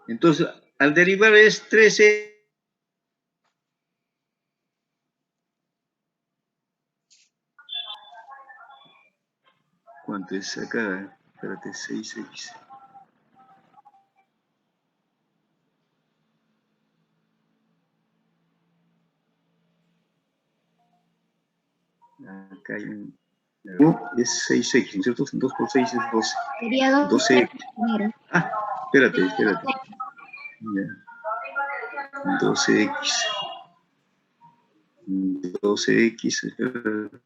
Speaker 1: Entonces, al derivar es 13. ¿Cuánto es acá? Espérate, 6x. Acá hay un... es 6x, ¿no es cierto? 2 por 6 es 12.
Speaker 4: Sería
Speaker 1: 12x.
Speaker 4: primero.
Speaker 1: Ah, espérate. Ya. 12x. 12x, espérate.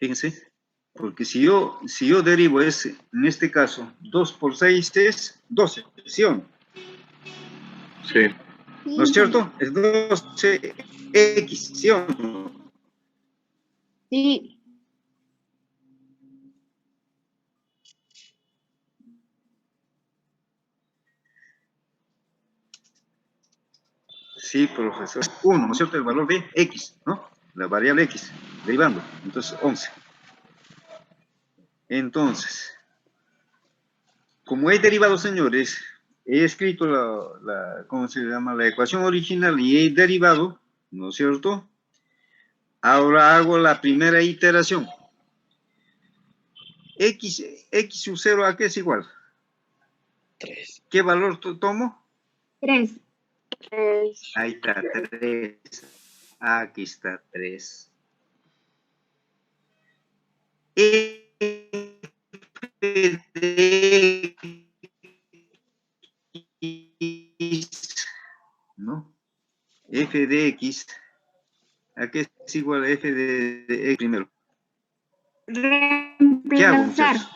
Speaker 1: Fíjense, porque si yo derivo en este caso, 2 por 6 es 12, ¿sí o no?
Speaker 5: Sí.
Speaker 1: ¿No es cierto? Es 12x, ¿sí o no?
Speaker 4: Sí.
Speaker 1: Sí, profesor. 1, ¿no es cierto? El valor de x, ¿no? La variable x, derivando. Entonces, 11. Entonces, como he derivado, señores, he escrito ¿cómo se llama? La ecuación original y he derivado, ¿no es cierto? Ahora hago la primera iteración. X sub 0, ¿a qué es igual?
Speaker 5: 3.
Speaker 1: ¿Qué valor tomo?
Speaker 4: 3.
Speaker 1: Ahí está, 3. Aquí está, 3. F de x, ¿no? F de x, ¿a qué es igual a f de x primero? ¿Qué hago,
Speaker 4: Reemplazar.
Speaker 1: muchachos?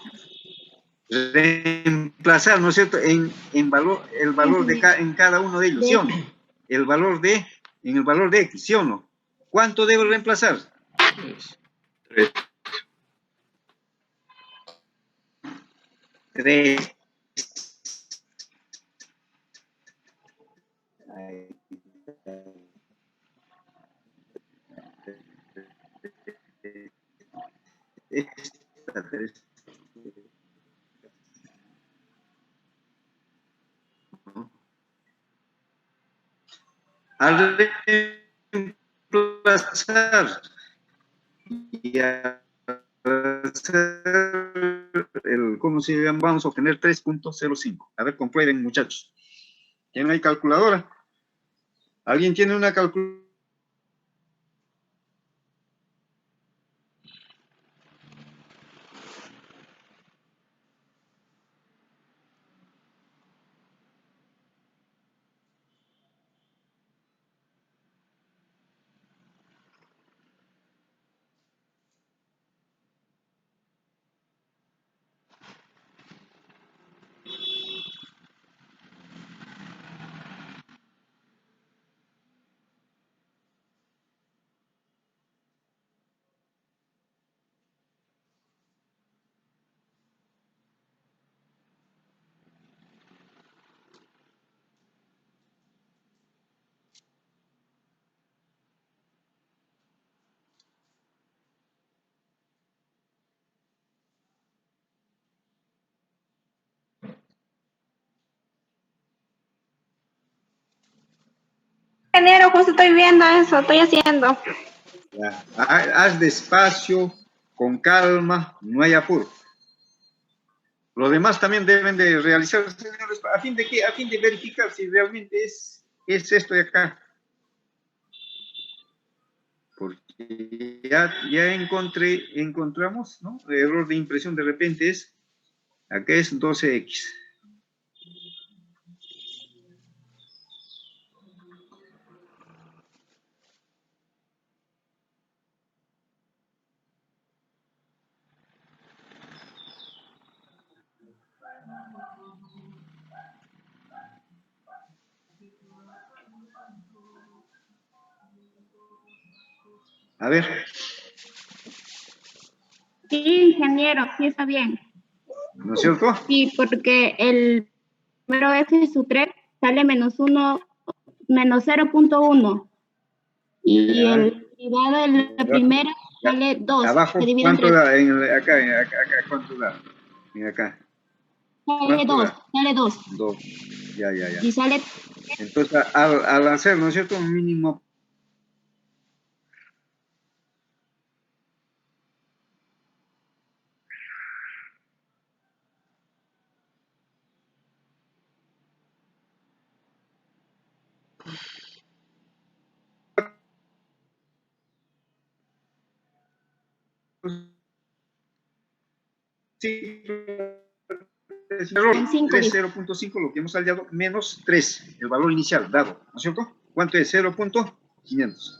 Speaker 1: Reemplazar, ¿no es cierto? En valor, el valor en cada uno de ellos, ¿sí o no? El valor en el valor de x, ¿sí o no? ¿Cuánto debo reemplazar?
Speaker 5: 3.
Speaker 1: 3. Ahí está, 3. Al reemplazar y al hacer ¿cómo se llama? Vamos a obtener 3.05. A ver, comprueben, muchachos. ¿Quién hay calculadora? ¿Alguien tiene una calculadora?
Speaker 4: Ingeniero, justo estoy viendo eso, estoy haciendo.
Speaker 1: Ya. Haz despacio, con calma, no hay apuro. Lo demás también deben de realizar, señores, ¿a fin de qué? A fin de verificar si realmente es esto de acá. Porque ya encontramos, ¿no? El error de impresión de repente es, acá es 12x. A ver,
Speaker 4: Sí, ingeniero, sí está bien.
Speaker 1: ¿no es cierto?
Speaker 4: Sí, porque el primero F sub 3 sale -1, menos 0.1. Y
Speaker 1: Ya,
Speaker 4: el derivado de la
Speaker 1: abajo,
Speaker 4: primera
Speaker 1: ya.
Speaker 4: sale 2,
Speaker 1: Abajo,
Speaker 4: se divide en
Speaker 1: ¿cuánto
Speaker 4: 3.
Speaker 1: da? Acá, ¿cuánto da? En acá,
Speaker 4: Sale
Speaker 1: ¿cuánto
Speaker 4: 2,
Speaker 1: da?
Speaker 4: sale 2.
Speaker 1: 2. Ya.
Speaker 4: Y sale
Speaker 1: Entonces, al hacer, ¿no es cierto? Un mínimo. Sí, error,
Speaker 4: en 5,
Speaker 1: 3,
Speaker 4: dice.
Speaker 1: 0.5, lo que hemos hallado, menos 3, el valor inicial dado, ¿no es cierto? ¿Cuánto es? 0.500.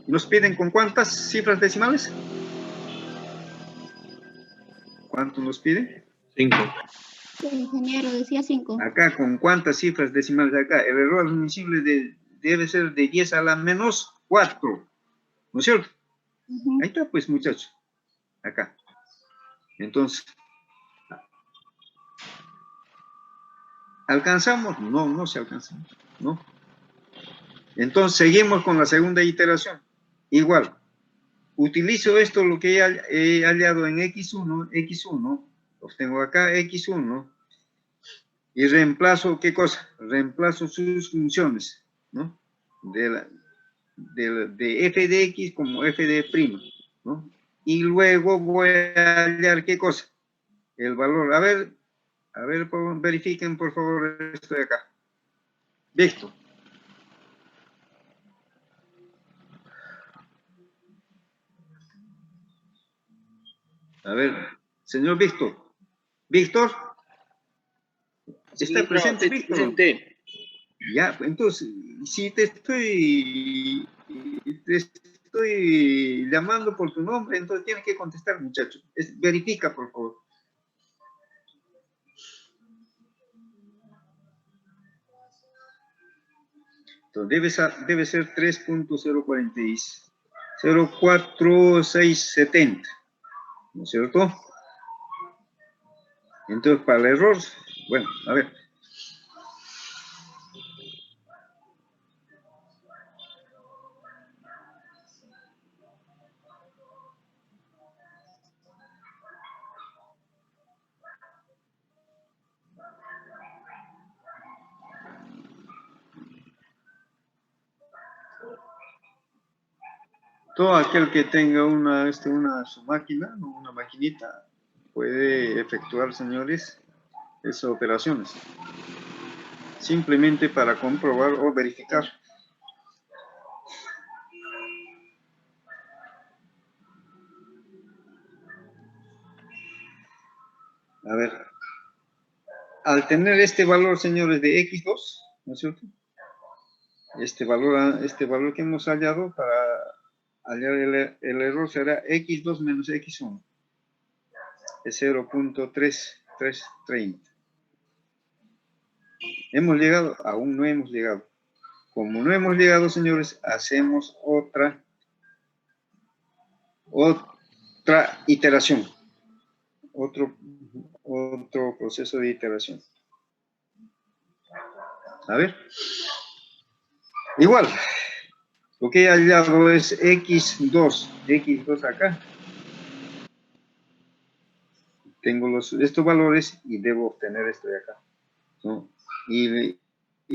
Speaker 1: ¿Y nos piden con cuántas cifras decimales? ¿Cuánto nos pide?
Speaker 5: 5.
Speaker 4: Sí, ingeniero, decía 5.
Speaker 1: Acá, ¿con cuántas cifras decimales acá? El error admisible debe ser de 10 a la menos 4, ¿no es cierto? Ahí está, pues, muchachos. Acá. Entonces, ¿alcanzamos? No, no se alcanza. ¿No? Entonces, seguimos con la segunda iteración. Igual, utilizo esto, lo que he hallado en X1, obtengo acá X1, y reemplazo, ¿qué cosa? Reemplazo sus funciones, ¿no? De f de X como f de prima, ¿no? Y luego voy a hallar, ¿qué cosa? El valor. A ver, verifiquen, por favor, esto de acá. Listo. A ver, señor Víctor. Víctor,
Speaker 3: Sí,
Speaker 1: ¿está
Speaker 3: profe,
Speaker 1: presente, Víctor?
Speaker 3: presente.
Speaker 1: Ya, entonces, si te estoy llamando por tu nombre, entonces tienes que contestar, muchacho. Verifica, por favor. Entonces, debe ser 3.04670, ¿no es cierto? Entonces, para el error, bueno, a ver. Todo aquel que tenga su máquina, una maquinita, puede efectuar, señores, esas operaciones. Simplemente para comprobar o verificar. A ver, al tener este valor, señores, de X2, ¿no es cierto? Este valor que hemos hallado, para hallar el error será X2 menos X1. Es 0.3330. ¿Hemos llegado? Aún no hemos llegado. Como no hemos llegado, señores, hacemos otra iteración. Otro proceso de iteración. A ver. Igual. Lo que he hallado es X2 acá. Tengo estos valores y debo obtener esto de acá, ¿no? Y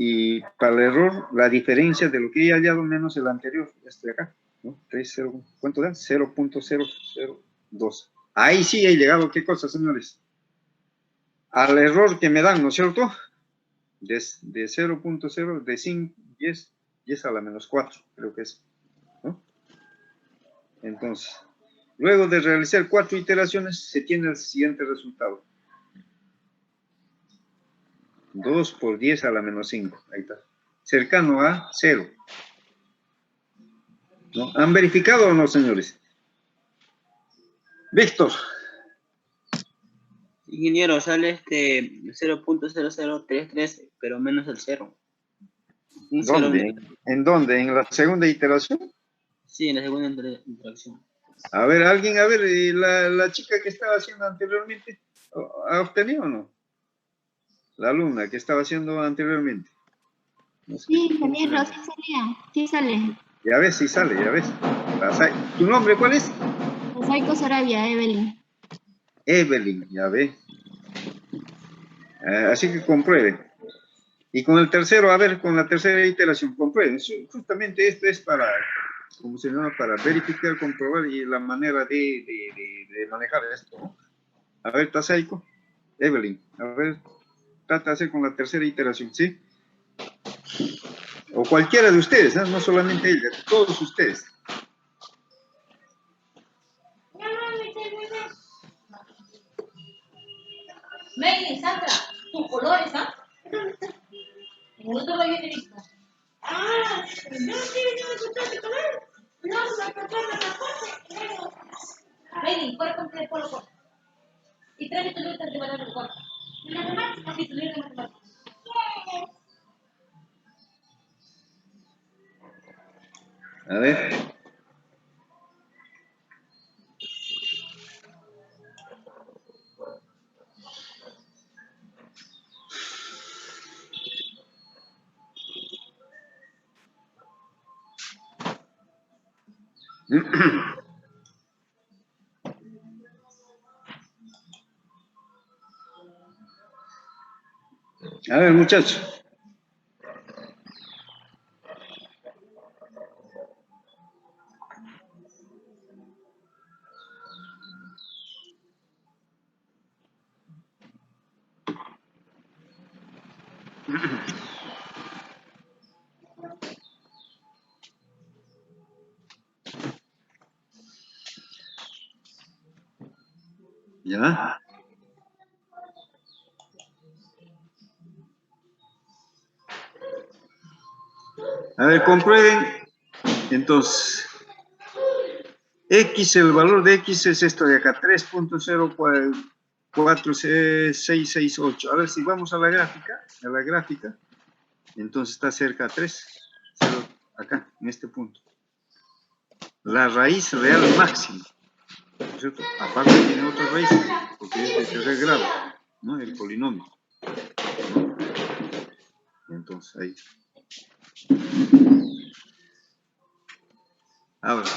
Speaker 1: Y para el error, la diferencia de lo que he hallado menos el anterior, este de acá, ¿no? 3, 0, ¿cuánto da? 0.002. Ahí sí he llegado, ¿qué cosa, señores? Al error que me dan, ¿no es cierto? De 0.0, de 5, 10 a la menos 4, creo que es, ¿no? Entonces, luego de realizar 4 iteraciones, se tiene el siguiente resultado. 2 por 10 a la menos 5, ahí está. Cercano a 0. ¿No? ¿Han verificado o no, señores? Víctor.
Speaker 3: Ingeniero, sale 0.0033, pero menos el 0. Un 0
Speaker 1: ¿Dónde? ¿En dónde? ¿En la segunda iteración?
Speaker 3: Sí, en la segunda interacción.
Speaker 1: A ver, alguien, a ver, ¿y la chica que estaba haciendo anteriormente, ha obtenido o no? La alumna que estaba haciendo anteriormente. No sé,
Speaker 4: Sí, ingeniero, sí salía, sí sale.
Speaker 1: ya ves, sí sale, ya ves. ¿Tu nombre cuál es?
Speaker 4: Mosaico Sarabia, Evelyn.
Speaker 1: Evelyn, ya ve. Así que compruebe. Y con el tercero, a ver, con la tercera iteración, compruebe. Justamente esto es para, como se llama, para verificar, comprobar y la manera de manejar esto, ¿no? A ver, Tasaico, Evelyn, a ver, trata de hacer con la tercera iteración, ¿sí? O cualquiera de ustedes, ¿eh? No solamente ella, todos ustedes.
Speaker 6: Megan, Sandra, tus colores, ¿ah? Nosotros lo habíamos visto. Ah, no, sí, no me gusta tu color. No, me cortaron la cosa. Megan, ¿cuál compré el polo? Y trae tu libro de matemáticas. ¿Y las demás? Aquí tu libro de matemáticas.
Speaker 1: A ver. A ver, muchachos. ¿Ya? A ver, comprueben. Entonces, X, el valor de X es esto de acá, 3.04668. A ver si vamos a la gráfica, entonces está cerca a 3, 0, acá, en este punto. La raíz real máxima, ¿no es cierto? Aparte tiene otra raíz, porque es de tercer grado, ¿no? El polinomio. Entonces, ahí. Ahora.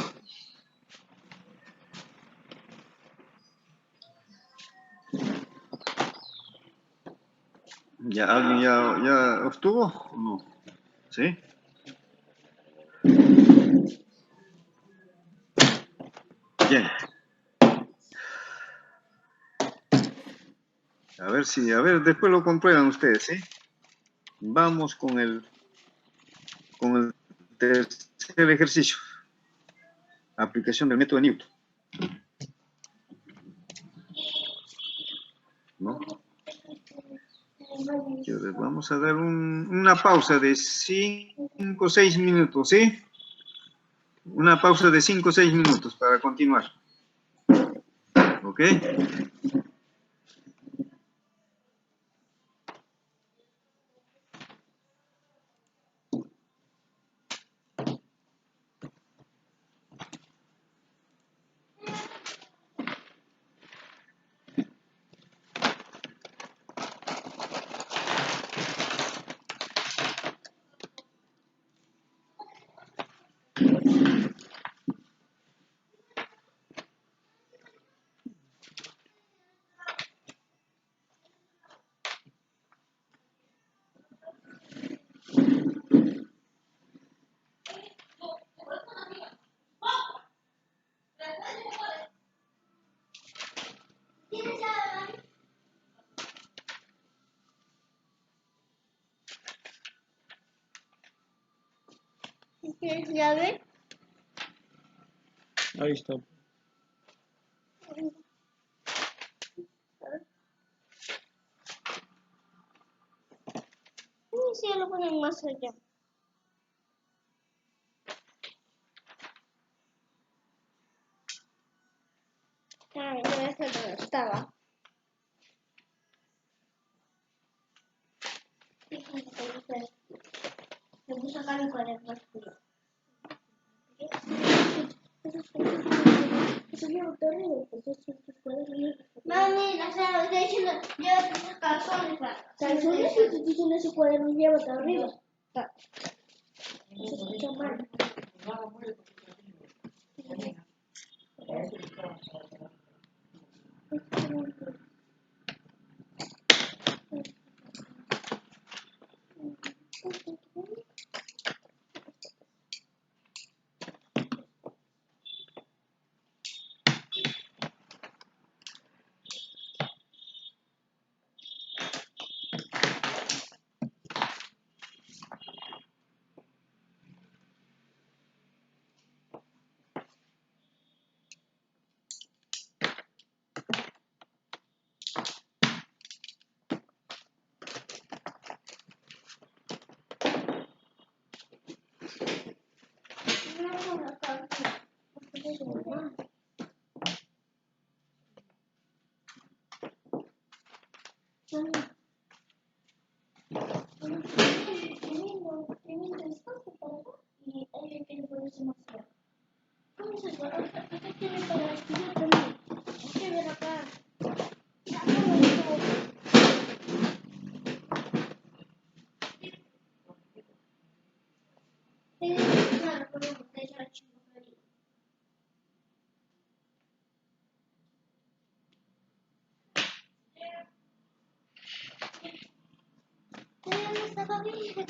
Speaker 1: ¿Ya alguien ya obtuvo o no? ¿Sí? Bien. A ver, después lo comprueban ustedes, ¿sí? Vamos con el tercer ejercicio. Aplicación del método de Newton. ¿No? Vamos a dar una pausa de 5 o 6 minutos, ¿sí? Una pausa de 5 o 6 minutos para continuar. ¿Ok?
Speaker 6: ¿Quieres llave?
Speaker 5: Ahí está.
Speaker 6: Sí, lo ponen más allá. Ah, ya está donde estaba. Me puse acá mi cuaderno oscuro. Mami, o sea, estoy diciendo, llévate tus calzones. ¿Calzones? Si te estoy diciendo ese cuaderno, llévate arriba. Se escucha mal. Y alguien quiere ponerse más claro. ¿Cómo se puede? ¿Qué tiene para estudiar también? Hay que ver acá. Claro, podemos dejar archivo ahí. No estaba bien.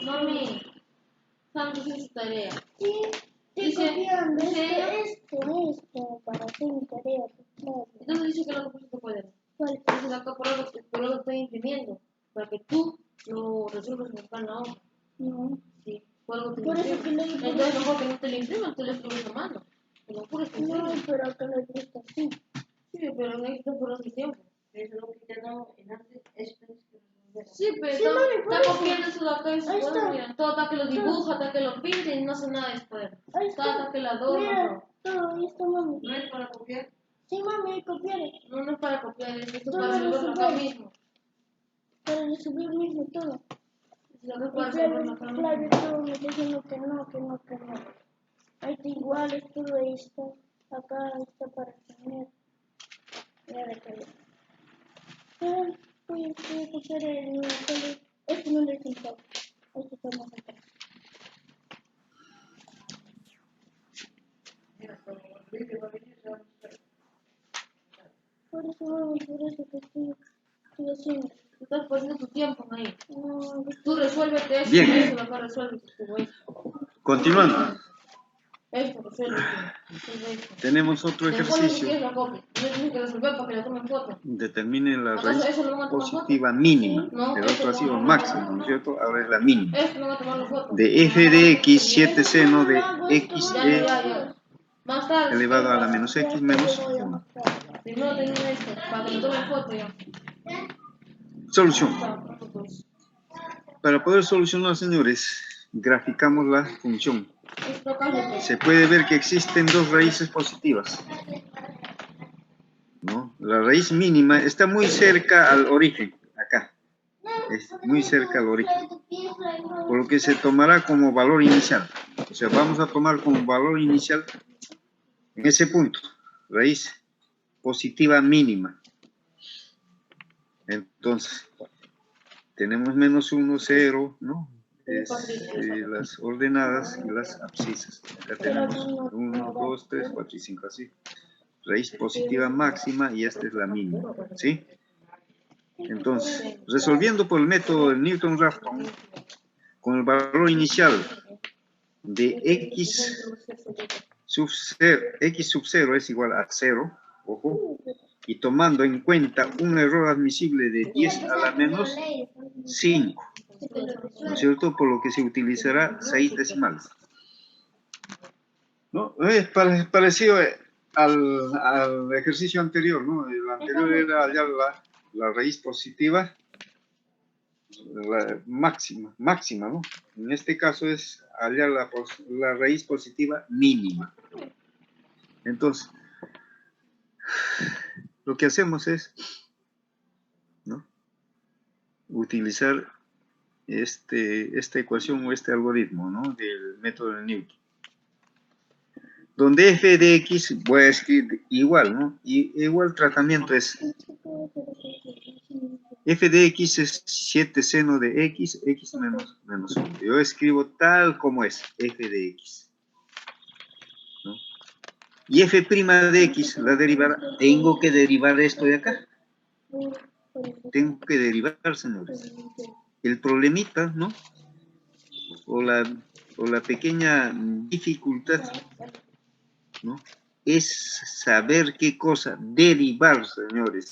Speaker 6: Mami, ¿cuándo hizo su tarea?
Speaker 2: Dice,
Speaker 6: Esto,
Speaker 2: para hacer mi tarea.
Speaker 6: Entonces dice que lo que pusiste cuál era.
Speaker 2: ¿Cuál?
Speaker 6: Dice acá por algo que lo estoy imprimiendo, para que tú lo resuelvas en la hoja.
Speaker 2: No.
Speaker 6: Sí, por algo te
Speaker 2: Por
Speaker 6: lo
Speaker 2: eso que
Speaker 6: imprimo.
Speaker 2: le digo.
Speaker 6: Entonces mejor que no te lo impriman, tú lo escribes a mano. Te lo juro que
Speaker 2: No,
Speaker 6: sí.
Speaker 2: pero acá lo he visto así.
Speaker 6: Sí, pero necesitas por otro tiempo. Eso es lo que te han dado en arte, esto es que resolver. Sí, pero
Speaker 2: Sí, mami, por
Speaker 6: está
Speaker 2: eso.
Speaker 6: copiando eso de acá y su
Speaker 2: Ahí está.
Speaker 6: cuaderno, mira. Todo está que lo dibuja, está que lo pinta y no hace nada de cuaderno.
Speaker 2: Ahí está.
Speaker 6: Está que lo adorna.
Speaker 2: Mira, todo, ahí está, mami.
Speaker 6: ¿No es para copiar?
Speaker 2: Sí, mami, hay que copiar.
Speaker 6: No, no es para copiar, es esto
Speaker 2: Todo
Speaker 6: para resolverlo acá
Speaker 2: resolver.
Speaker 6: mismo.
Speaker 2: Para resolver mismo todo.
Speaker 6: Si lo que
Speaker 2: Y
Speaker 6: para resolverlo acá
Speaker 2: Flavio,
Speaker 6: mismo.
Speaker 2: todo me está diciendo que no, que no, que no. Ahí está igual, es todo ahí está. Acá está para tener. Mira de qué. Voy a copiar el cole. Este no lo he sentado. Este está más acá. Por eso, mami, por eso que estoy haciendo.
Speaker 6: Tú estás perdiendo tu tiempo ahí.
Speaker 2: No,
Speaker 6: Tú resuélvete eso,
Speaker 1: Bien.
Speaker 6: eso lo acá resuelves.
Speaker 1: Continuando.
Speaker 6: Esto resuelve. Resuelve esto.
Speaker 1: Tenemos otro
Speaker 6: Después si
Speaker 1: ejercicio.
Speaker 6: quieres la copia. No tienes que resolver para que la tomen foto.
Speaker 1: Determine la
Speaker 6: ¿Acaso
Speaker 1: raíz
Speaker 6: eso lo van a tomar foto?
Speaker 1: positiva mínima.
Speaker 6: No,
Speaker 1: El
Speaker 6: eso
Speaker 1: otro ha
Speaker 6: lo
Speaker 1: sido
Speaker 6: van a tomar
Speaker 1: máximo,
Speaker 6: foto.
Speaker 1: ¿no es cierto? Ahora es la mínima.
Speaker 6: Esto no va a tomar la foto.
Speaker 1: De f de x 7 seno de x
Speaker 6: Ya,
Speaker 1: e
Speaker 6: ya. Más tarde.
Speaker 1: elevado a la menos x menos 1.
Speaker 6: Primero tengo esto, para que le tomen foto ya.
Speaker 1: Solución.
Speaker 6: Está, pues.
Speaker 1: Para poder solucionar, señores, graficamos la función.
Speaker 6: Esto acá es lo que
Speaker 1: Se puede ver que existen dos raíces positivas, ¿no? La raíz mínima está muy cerca al origen, acá. Es muy cerca al origen. Por lo que se tomará como valor inicial. O sea, vamos a tomar como valor inicial en ese punto, raíz positiva mínima. Entonces, tenemos menos 1, 0, ¿no? Es las ordenadas y las abscisas. Acá tenemos 1, 2, 3, 4 y 5, así. Raíz positiva máxima y esta es la mínima, ¿sí? Entonces, resolviendo por el método de Newton-Raphson, con el valor inicial de x sub 0 es igual a 0, ojo, y tomando en cuenta un error admisible de 10 a la menos 5, ¿no es cierto? Por lo que se utilizará 6 decimales. ¿No? Es parecido al ejercicio anterior, ¿no? El anterior era hallar la raíz positiva, la máxima, ¿no? En este caso es hallar la raíz positiva mínima. Entonces, lo que hacemos es, ¿no?, utilizar esta ecuación o este algoritmo, ¿no?, del método de Newton. donde f de x voy a escribir igual, ¿no? Y igual tratamiento es f de x es 7 seno de x, x menos 1. Yo escribo tal como es, f de x, ¿no? Y f' de x, la derivada, tengo que derivar esto de acá. Tengo que derivar, señores. El problemita, ¿no? O la pequeña dificultad, ¿no? Es saber qué cosa derivar, señores.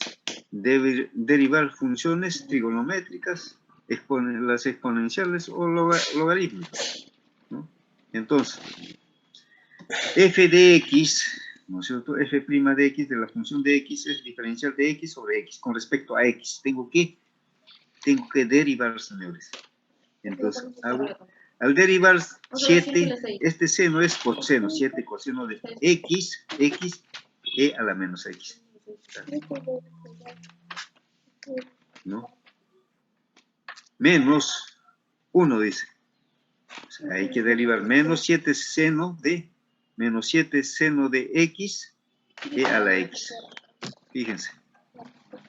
Speaker 1: Derivar funciones trigonométricas, las exponenciales o logarítmicas, ¿no? Entonces, f de x, ¿no es cierto? F' de x de la función de x es diferencial de x sobre x con respecto a x. Tengo que derivar, señores. Entonces, al derivar 7, este seno es coseno, 7 coseno de x, e a la menos x. ¿No? Menos 1, dice. O sea, hay que derivar menos 7 seno de x, e a la x. Fíjense.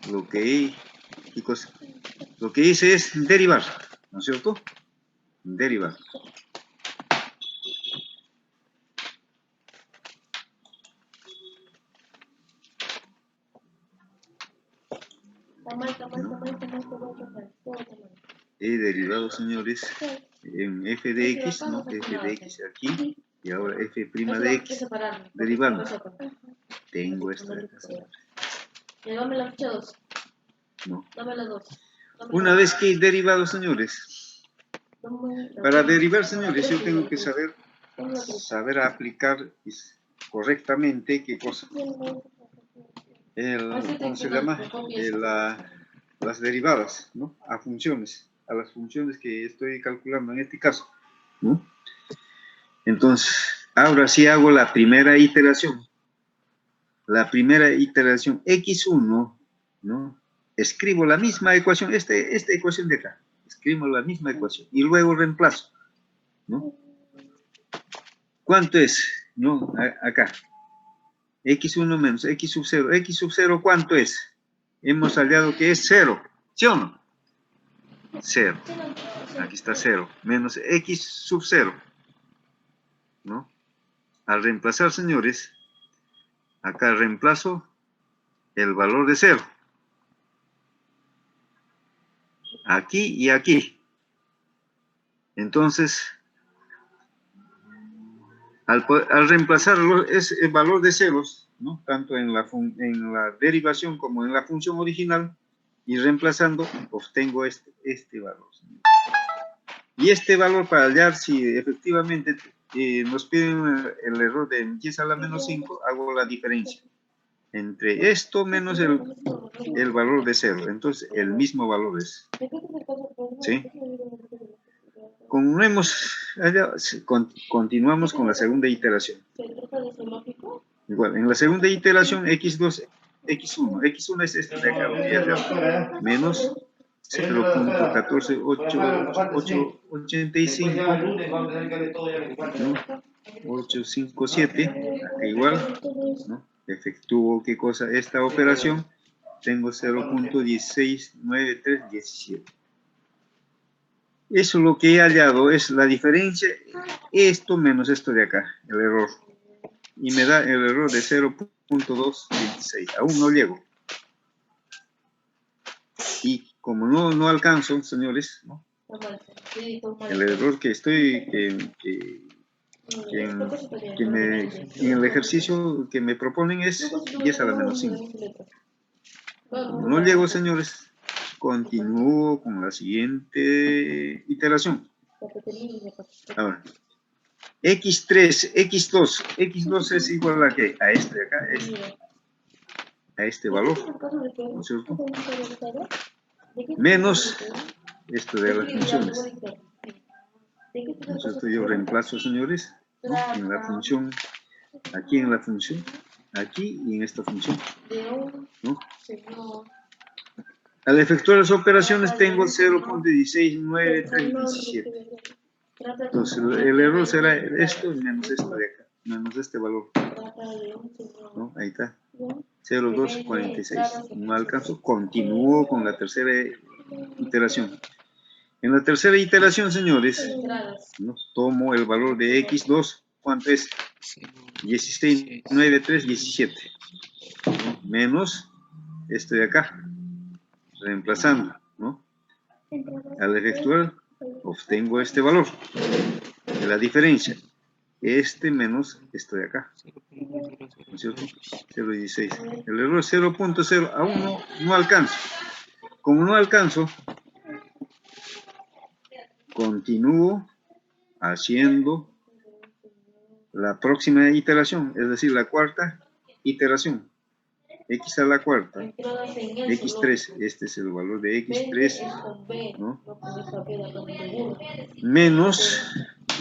Speaker 1: Lo que hice es derivar, ¿no es cierto? Derivar. He derivado, señores, en f de x, ¿no? F de x aquí, y ahora f' de x, derivando. Tengo esta de acá, señores.
Speaker 6: Dame la ficha 2.
Speaker 1: No.
Speaker 6: Dame la 2.
Speaker 1: Una vez que he derivado, señores, para derivar, señores, yo tengo que saber aplicar correctamente qué cosa. ¿Cómo se llama? Las derivadas, ¿no? A las funciones que estoy calculando en este caso, ¿no? Entonces, ahora sí hago la primera iteración. La primera iteración, x1, ¿no? Escribo la misma ecuación, esta ecuación de acá. Escribo la misma ecuación y luego reemplazo, ¿no? ¿Cuánto es? ¿No? Acá. x1 menos x sub 0. X sub 0, ¿cuánto es? Hemos hallado que es 0. ¿Sí o no? 0. Aquí está 0. Menos x sub 0. ¿No? Al reemplazar, señores, acá reemplazo el valor de 0. Aquí y aquí. Entonces, al reemplazar el valor de ceros, ¿no? Tanto en la derivación como en la función original, y reemplazando, obtengo este valor. Y este valor, para hallar si efectivamente nos piden el error de 10 a la menos 5, hago la diferencia entre esto menos el valor de 0. Entonces, el mismo valor es. ¿Sí? Como hemos hallado, continuamos con la segunda iteración. Igual, en la segunda iteración, x2, x1. x1 es este de acá, menos 0.14885, ¿no? 857, acá igual, ¿no? Efectúo, ¿qué cosa? Esta operación, tengo 0.169317. Eso lo que he hallado es la diferencia, esto menos esto de acá, el error. Y me da el error de 0.226. Aún no llego. Y como no alcanzo, señores, ¿no? El error que estoy, en el ejercicio que me proponen es 10 a la menos 5. Como no llego, señores, continúo con la siguiente iteración. Ahora, x3, x2 es igual a ¿qué? A este de acá, a este valor, ¿no es cierto? Menos esto de las funciones. ¿No es cierto? Yo reemplazo, señores, ¿no? En la función, aquí en la función, aquí y en esta función, ¿no? Al efectuar las operaciones tengo 0.16917. Entonces el error será esto menos esto de acá. menos este valor.
Speaker 2: Trata de un señor.
Speaker 1: ¿No? Ahí está.
Speaker 2: ¿Ya?
Speaker 1: 0,246. No alcanzo. Continúo con la tercera iteración. En la tercera iteración, señores,
Speaker 6: Entradas.
Speaker 1: ¿no? Tomo el valor de x2. ¿Cuánto es? 16, 9, 3, 17. ¿No? Menos esto de acá. Reemplazando, ¿no? Al efectuar, obtengo este valor de la diferencia. Este menos esto de acá. ¿No es cierto? 0,16. El error es 0.0. Aún no alcanzo. Como no alcanzo, continúo haciendo la próxima iteración, es decir, la cuarta iteración. X a la cuarta,
Speaker 6: Entradas en el
Speaker 1: x3, este es el valor de x3,
Speaker 6: con B.
Speaker 1: ¿no?
Speaker 6: No con esa B de acá con seguro.
Speaker 1: Menos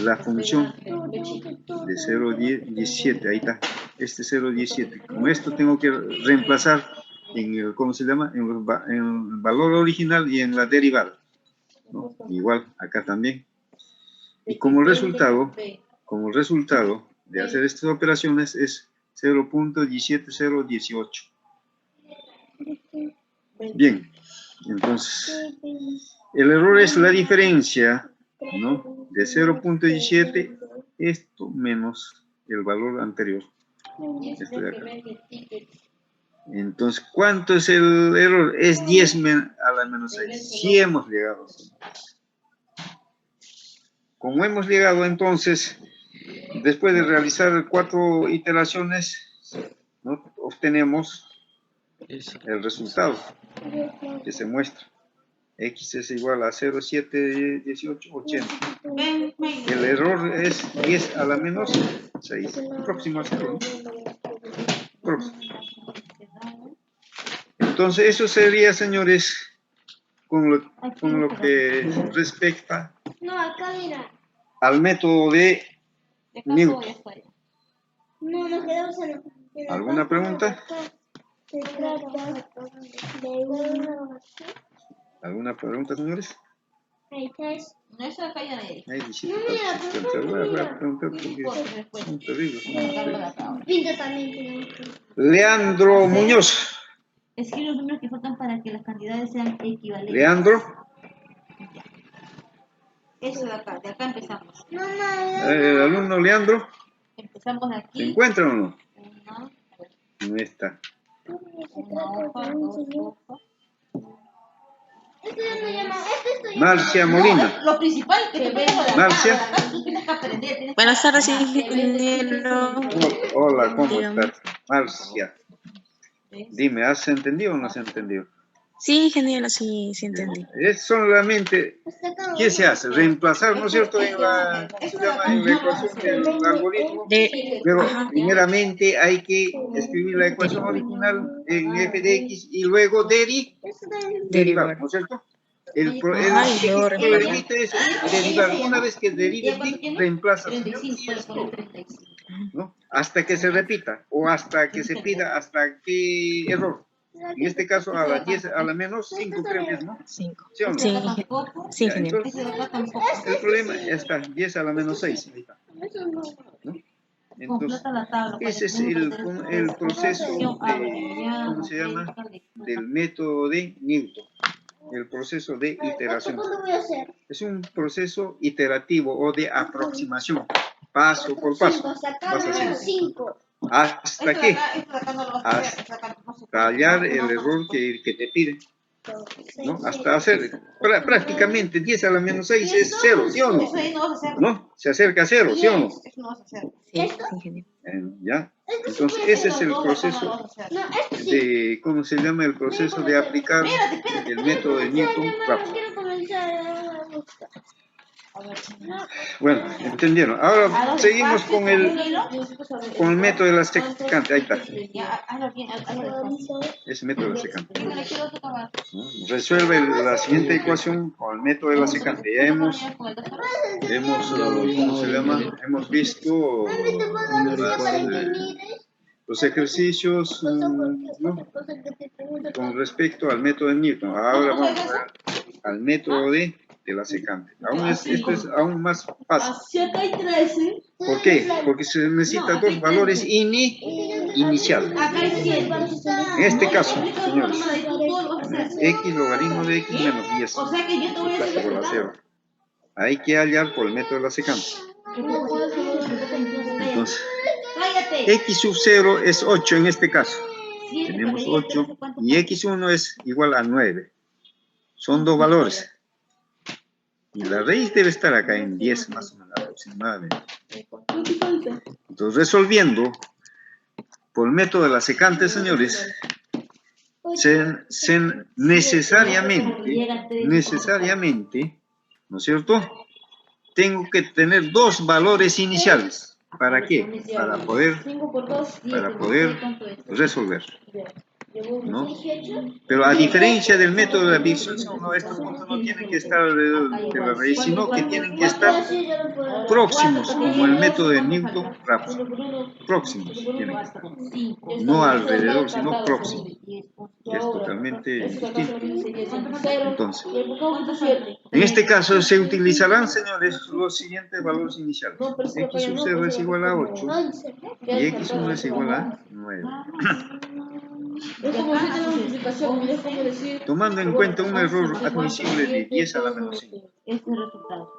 Speaker 1: la función
Speaker 6: B chica.
Speaker 1: de 0,17, ahí está, este 0,17. Con esto tengo que reemplazar en el, ¿cómo se llama? En el valor original y en la derivada, ¿no? Igual, acá también. Y como resultado de hacer estas operaciones es 0.17018. Bien, entonces, el error es la diferencia, ¿no? De 0.17, esto menos el valor anterior. Esto de acá. Entonces, ¿cuánto es el error? Es 10 a la menos 6. Sí hemos llegado. Como hemos llegado, entonces, después de realizar 4 iteraciones, ¿no? Obtenemos el resultado que se muestra. X es igual a 0,71880. El error es 10 a la menos 6. Próximo a 0. Próximo. Entonces, eso sería, señores, con lo que respecta
Speaker 2: No, acá mira.
Speaker 1: al método de Newton.
Speaker 2: No, nos quedamos en la
Speaker 1: ¿Alguna pregunta?
Speaker 2: Se trata de una...
Speaker 1: ¿Alguna pregunta, señores?
Speaker 2: Ahí está.
Speaker 6: No, eso acá ya le
Speaker 1: Ahí dice.
Speaker 2: No, mira,
Speaker 1: Voy a preguntar porque son terribles.
Speaker 2: Pinta también tenemos que...
Speaker 1: Leandro Muñoz.
Speaker 6: Escribe los números que faltan para que las cantidades sean equivalentes.
Speaker 1: Leandro.
Speaker 6: Eso de acá empezamos.
Speaker 2: No,
Speaker 1: El alumno Leandro.
Speaker 6: Empezamos de
Speaker 1: ¿Se
Speaker 6: aquí.
Speaker 1: encuentra o no?
Speaker 6: Una,
Speaker 1: No está.
Speaker 6: una hoja, dos hojas.
Speaker 2: Esto ya no llama... Esto ya
Speaker 1: Marcia Molina.
Speaker 6: Lo principal que te vengo de acá,
Speaker 1: Marcia.
Speaker 6: de acá, tú tienes que aprender. Tienes
Speaker 7: Buenas
Speaker 6: que
Speaker 7: tardes,
Speaker 6: aprender.
Speaker 7: ingeniero.
Speaker 1: Hola, ¿cómo
Speaker 7: Dígame.
Speaker 1: estás? Marcia. Dime, ¿has entendido o no has entendido?
Speaker 7: Sí, ingeniero, sí entendí.
Speaker 1: Es solamente, ¿qué se hace? Reemplazar, ¿no es cierto? En la, ¿cómo se llama? En la ecuación del algoritmo. Luego,
Speaker 7: Ajá.
Speaker 1: primeramente hay que escribir la ecuación original en f de x y luego derivar, ¿no es cierto? El
Speaker 7: Ajá, y luego
Speaker 1: que
Speaker 7: reemplazar.
Speaker 1: permite es derivar. Una vez que derives bien, reemplazas,
Speaker 6: 35,
Speaker 1: y
Speaker 6: puedes
Speaker 1: es
Speaker 6: poner
Speaker 1: todo,
Speaker 6: 35.
Speaker 1: ¿no? Hasta que se repita o hasta que se pida hasta qué error. En este caso, a la 10, a la menos 5 creo que es, ¿no?
Speaker 7: 5.
Speaker 1: ¿Sí o no?
Speaker 7: Sí,
Speaker 6: Tampoco.
Speaker 7: sí,
Speaker 1: Ya,
Speaker 7: ingeniero.
Speaker 1: entonces,
Speaker 6: Ese de acá tampoco.
Speaker 1: el problema ya está, 10 a la menos 6. Ahí está, ¿no? Entonces,
Speaker 6: Completa la tabla.
Speaker 1: ese es el proceso de, ¿cómo se llama? Del método de Newton. El proceso de iteración.
Speaker 2: ¿Cuándo voy a hacer?
Speaker 1: Es un proceso iterativo o de aproximación, paso por paso. Vas haciendo.
Speaker 2: 5.
Speaker 1: ¿Hasta qué?
Speaker 6: No lo vas a hacer.
Speaker 1: Hasta hallar el error que te pide, ¿no? Hasta hacer prácticamente 10 a la menos 6 es 0, ¿sí o no?
Speaker 6: Eso ahí no vas a hacer.
Speaker 1: ¿No? Se acerca a 0, ¿sí o no?
Speaker 6: Eso no vas a hacer.
Speaker 7: Sí, ingeniero.
Speaker 1: ¿Ya? Entonces, ese es el proceso de, ¿cómo se llama? El proceso de aplicar el método de Newton rápido.
Speaker 2: Quiero comenzar a buscar.
Speaker 1: Bueno, entendieron. Ahora seguimos con el método de la secante. Ahí está.
Speaker 6: Hazlo bien, hazlo despacio.
Speaker 1: Ese método de la secante.
Speaker 6: Yo le quiero tocar.
Speaker 1: ¿No? Resuelve la siguiente ecuación con el método de la secante. Ya hemos, ¿cómo se llama? Hemos visto los ejercicios, ¿no? Con respecto al método de Newton. Ahora vamos al método de de la secante. Esto es aún más fácil.
Speaker 6: Si acá hay 13.
Speaker 1: ¿Por qué? Porque se necesitan dos valores iniciales.
Speaker 6: Acá hay 7.
Speaker 1: En este caso, señores,
Speaker 6: Y tú todo lo vas a hacer.
Speaker 1: x logaritmo de x menos 10.
Speaker 6: O sea que yo te voy a hacer
Speaker 1: Por la
Speaker 6: resultado.
Speaker 1: 0. Hay que hallar por el método de la secante. Entonces,
Speaker 6: Cállate.
Speaker 1: x sub 0 es 8 en este caso.
Speaker 6: 7,
Speaker 1: Tenemos
Speaker 6: pero ella
Speaker 1: 8
Speaker 6: 13, ¿cuánto
Speaker 1: y x1 es igual a 9. Son dos valores. Y la raíz debe estar acá en 10 más o menos aproximadamente. Entonces, resolviendo por el método de la secante, señores, necesariamente, ¿no es cierto? Tengo que tener dos valores iniciales. ¿Para qué? Para poder resolver, ¿no? Pero a diferencia del método de la visualización, estos puntos no tienen que estar alrededor de la raíz, sino que tienen que estar próximos, como el método de Newton-Raphson. Próximos tienen que estar. No alrededor, sino próximos. Es totalmente distinto. Entonces, en este caso se utilizarán, señores, los siguientes valores iniciales. X sub 0 es igual a 8 y x1 es igual a 9.
Speaker 6: Es como si tiene multiplicación, es como decir.
Speaker 1: Tomando en cuenta un error admisible de 10 a la menos 5.
Speaker 6: Este resultado.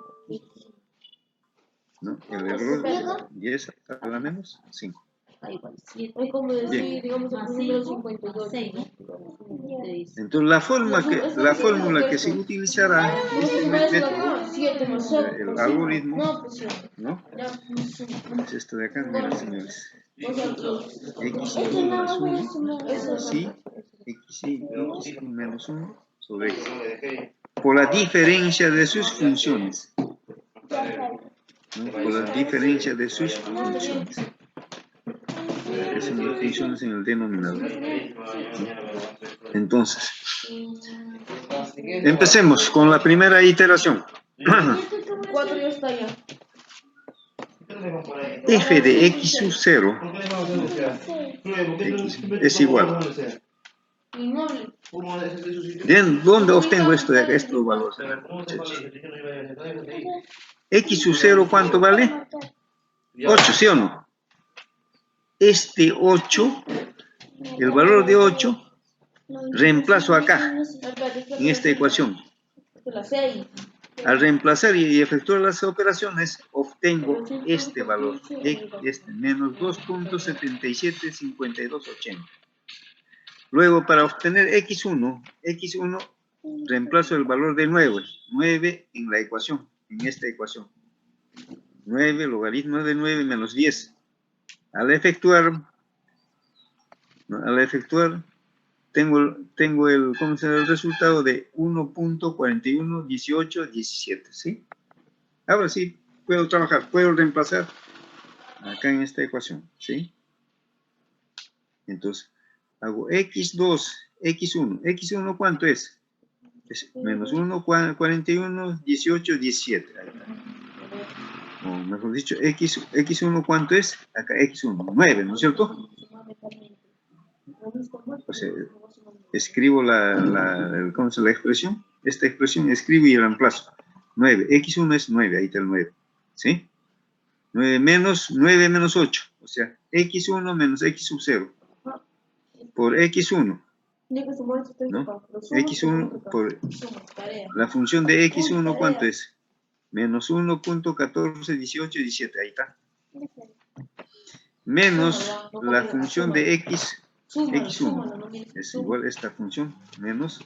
Speaker 1: ¿No? El error de 10 a la menos 5.
Speaker 6: Es como decir,
Speaker 1: Bien.
Speaker 6: digamos, el número 52.
Speaker 1: Entonces, la fórmula que se utilizará este método, el algoritmo, ¿no? Es esto de acá, miren, señores. X1 más 1, sí, X menos 1 sobre X. Por la diferencia de sus funciones. ¿No? Por la diferencia de sus funciones. Es en las funciones en el denominador. Entonces, empecemos con la primera iteración.
Speaker 6: 4 ya está ya.
Speaker 1: F de x sub 0 x es igual. ¿De dónde obtengo esto de acá, estos valores? X sub 0, ¿cuánto vale? 8, ¿sí o no? Este 8, el valor de 8, reemplazo acá, en esta ecuación. Al reemplazar y efectuar las operaciones, obtengo este valor, este menos 2.775280. Luego, para obtener x1, reemplazo el valor de 9 en la ecuación, en esta ecuación. 9 logaritmo de 9 menos 10. Al efectuar, tengo el resultado de 1.411817, ¿sí? Ahora sí, puedo trabajar, puedo reemplazar acá en esta ecuación, ¿sí? Entonces, hago x2, x1. ¿X1 cuánto es? Es menos 1.411817. O mejor dicho, x1 ¿cuánto es? Acá x1, 9, ¿no es cierto? O sea, escribo la expresión. Esta expresión escribo y reemplazo. 9, x1 es 9, ahí está el 9. ¿Sí? 9 menos 8. O sea, x1 menos x sub 0. Por x1. ¿No? x1 por la función de x1, ¿cuánto es? Menos 1.141817, ahí está. Menos la función de x1, es igual a esta función, menos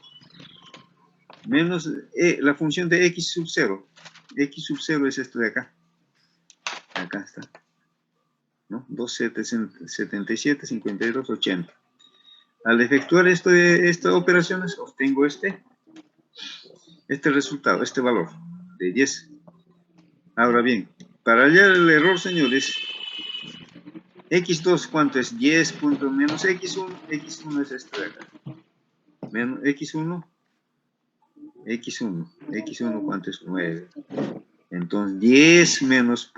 Speaker 1: la función de x sub 0. X sub 0 es esto de acá. Acá está. ¿No? 277, 52, 80. Al efectuar estas operaciones, obtengo este resultado, este valor de 10. Ahora bien, para hallar el error, señores, x2, ¿cuánto es? 10 punto menos x1. X1 es este de acá. Menos x1. X1, ¿cuánto es? 9. Entonces, 10 menos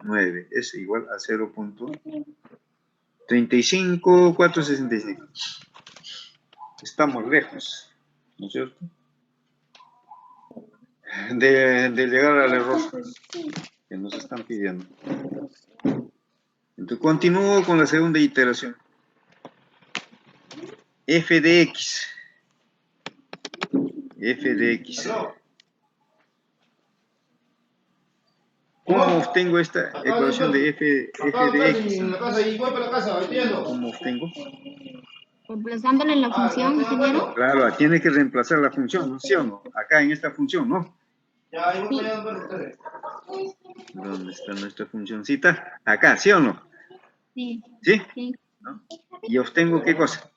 Speaker 1: 9 es igual a 0.35465. Estamos lejos, ¿no es cierto? de llegar al error que nos están pidiendo. Entonces, continúo con la segunda iteración. F de X. F de X. ¿Cómo obtengo esta ecuación de F de X? ¿Cómo obtengo?
Speaker 4: Reemplazándole la función, ingeniero.
Speaker 1: Claro, tiene que reemplazar la función, ¿sí o no? Acá en esta función, ¿no? ¿Dónde está nuestra funcioncita? Acá, ¿sí o no?
Speaker 4: Sí.
Speaker 1: ¿Sí?
Speaker 4: Sí.
Speaker 1: ¿No? ¿Y obtengo qué cosa?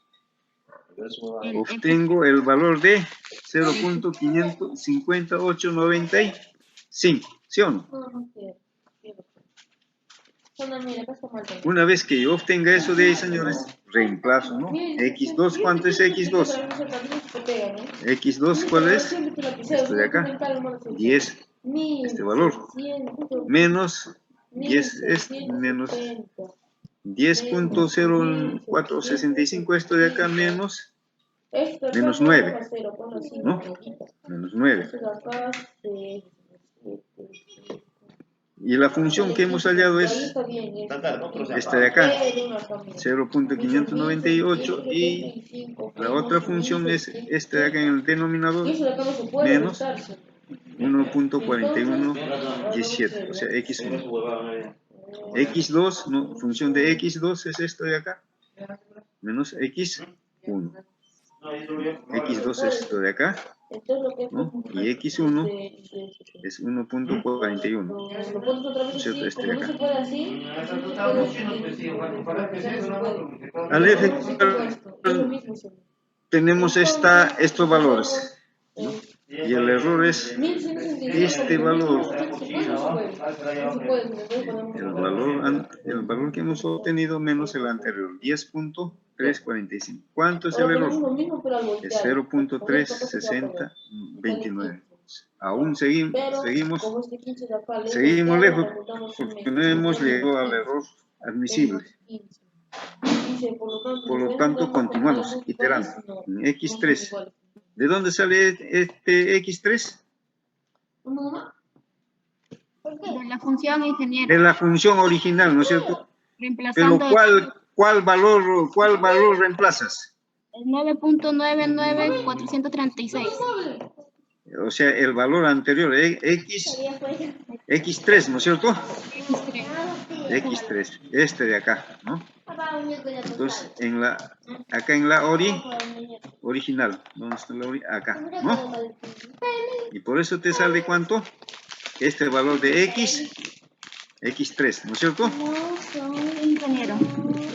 Speaker 4: El
Speaker 1: Obtengo el valor de 0.55895, ¿sí o no? Una vez que yo obtenga eso de ahí, señores, reemplazo, ¿no? X2, ¿cuánto es X2? X2, ¿cuál es? Esto de acá, 10, este valor, menos 10, es menos 10.0465, esto de acá, menos 9, ¿no? Menos 9. Y la función que hemos hallado es esta de acá, 0.598, y la otra función es esta de acá en el denominador, menos 1.4117, o sea, x1. x2, no, función de x2 es esto de acá, menos x1. x2 es esto de acá, ¿no? Y x1 es 1.41, ¿no es cierto? Este de acá. Al efectuar tenemos estos valores, ¿no? Y el error es este valor, el valor que hemos obtenido menos el anterior, 10.345. ¿Cuánto es el error? Es 0.36029. Aún seguimos lejos porque no hemos llegado al error admisible. Por lo tanto, continuamos iterando. En X3. ¿De dónde sale este X3?
Speaker 4: de la función, ingeniero.
Speaker 1: De la función original, ¿no es cierto? Pero
Speaker 4: Reemplazando
Speaker 1: ¿cuál valor reemplazas?
Speaker 4: el 9.99436.
Speaker 1: O sea, el valor anterior, X3, ¿no es cierto? X3, este de acá, ¿no? Entonces, acá en la original, ¿dónde está la acá, ¿no? Y por eso te sale ¿cuánto? Este valor de X3, ¿no es cierto?
Speaker 4: Ingeniero.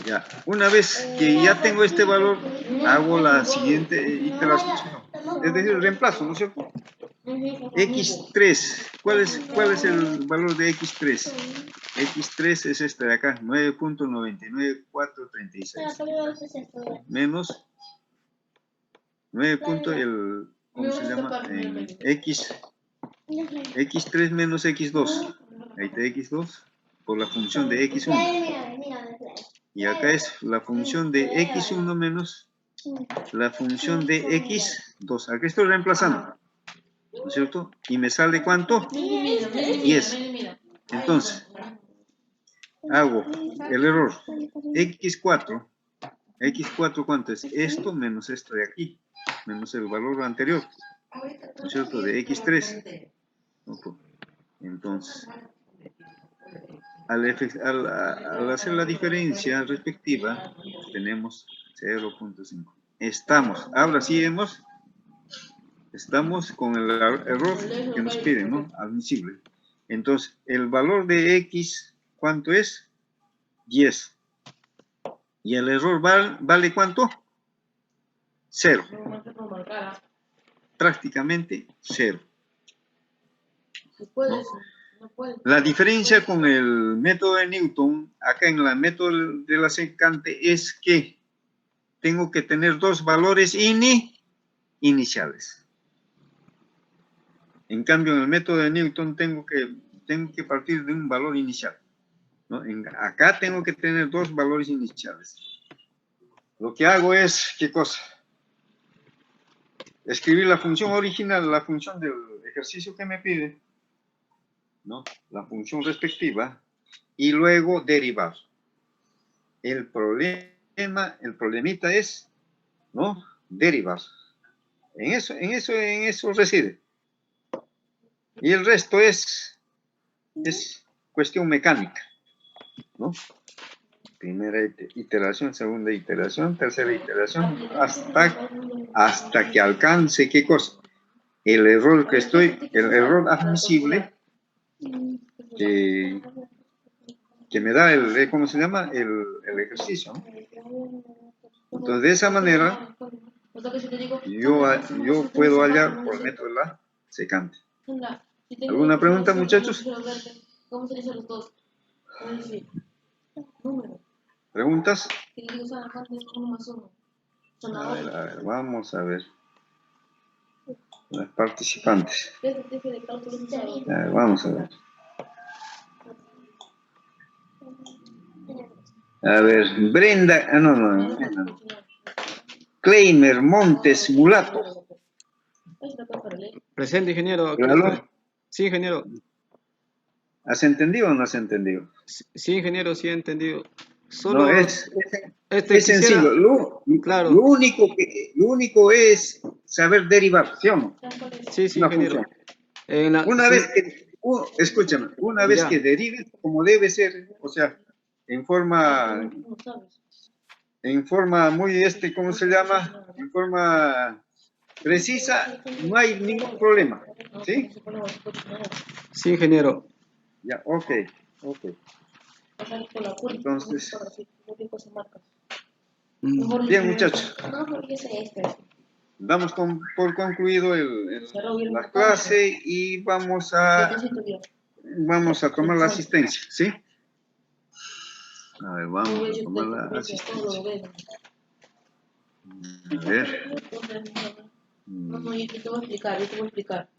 Speaker 1: Ya, una vez que ya tengo este valor, hago la siguiente iteración, es decir, reemplazo, ¿no es cierto? X3, ¿cuál es el valor de X3? X3 es este de acá, 9.99436, menos 9. ¿Cómo se llama? X3 menos X2, ahí está X2, por la función de X1. Y acá es la función de X1 menos la función de X2. Aquí estoy reemplazando, ¿no es cierto? Y me sale ¿cuánto? 10. Entonces, hago el error. X4 ¿cuánto es? Esto menos esto de aquí, menos el valor anterior, ¿no es cierto? De X3. Entonces, al hacer la diferencia respectiva, tenemos 0.5. Ahora sí estamos con el error que nos piden, ¿no? Admisible. Entonces, el valor de X, ¿cuánto es? 10. ¿Y el error vale cuánto? 0. Prácticamente 0. ¿No? La diferencia con el método de Newton, acá en el método de la secante, es que tengo que tener dos valores iniciales. En cambio, en el método de Newton tengo que partir de un valor inicial, ¿no? Acá tengo que tener dos valores iniciales. Lo que hago es, ¿qué cosa? Escribir la función original, la función del ejercicio que me pide, ¿no? La función respectiva, y luego derivar. El problemita es, ¿no? Derivar. En eso reside. Y el resto es cuestión mecánica, ¿no? Primera iteración, segunda iteración, tercera iteración, hasta que alcance, ¿qué cosa? El error el error admisible que me da ¿cómo se llama? El ejercicio, ¿no? Entonces, de esa manera, yo puedo hallar por el método de la secante. ¿Alguna pregunta, muchachos?
Speaker 6: ¿Cómo se dicen los dos? ¿Cómo decir? Número.
Speaker 1: ¿Preguntas?
Speaker 6: Que le digo, es 1 más 1.
Speaker 1: A ver, vamos a ver. Las participantes. A ver, vamos a ver. A ver, Brenda, no. Kleimer, Montes, Mulato.
Speaker 8: Presente, ingeniero.
Speaker 1: Claro.
Speaker 8: Sí, ingeniero.
Speaker 1: ¿Has entendido o no has entendido?
Speaker 8: Sí, ingeniero, sí he entendido. Solo
Speaker 1: No, es
Speaker 8: quisiera-
Speaker 1: sencillo.
Speaker 8: Claro.
Speaker 1: Lo único es saber derivar, ¿sí o no?
Speaker 8: Sí,
Speaker 1: Una
Speaker 8: ingeniero.
Speaker 1: función. Escúchame, una vez
Speaker 8: Ya.
Speaker 1: que derives como debe ser, o sea, en forma muy, ¿cómo se llama? En forma precisa, no hay ningún problema, ¿sí?
Speaker 8: Sí, ingeniero.
Speaker 1: Ya, ok. Entonces, bien, muchachos, damos por concluido la clase y vamos a tomar la asistencia, ¿sí? A ver, vamos a tomar la asistencia. A ver.
Speaker 6: No, yo te voy a explicar,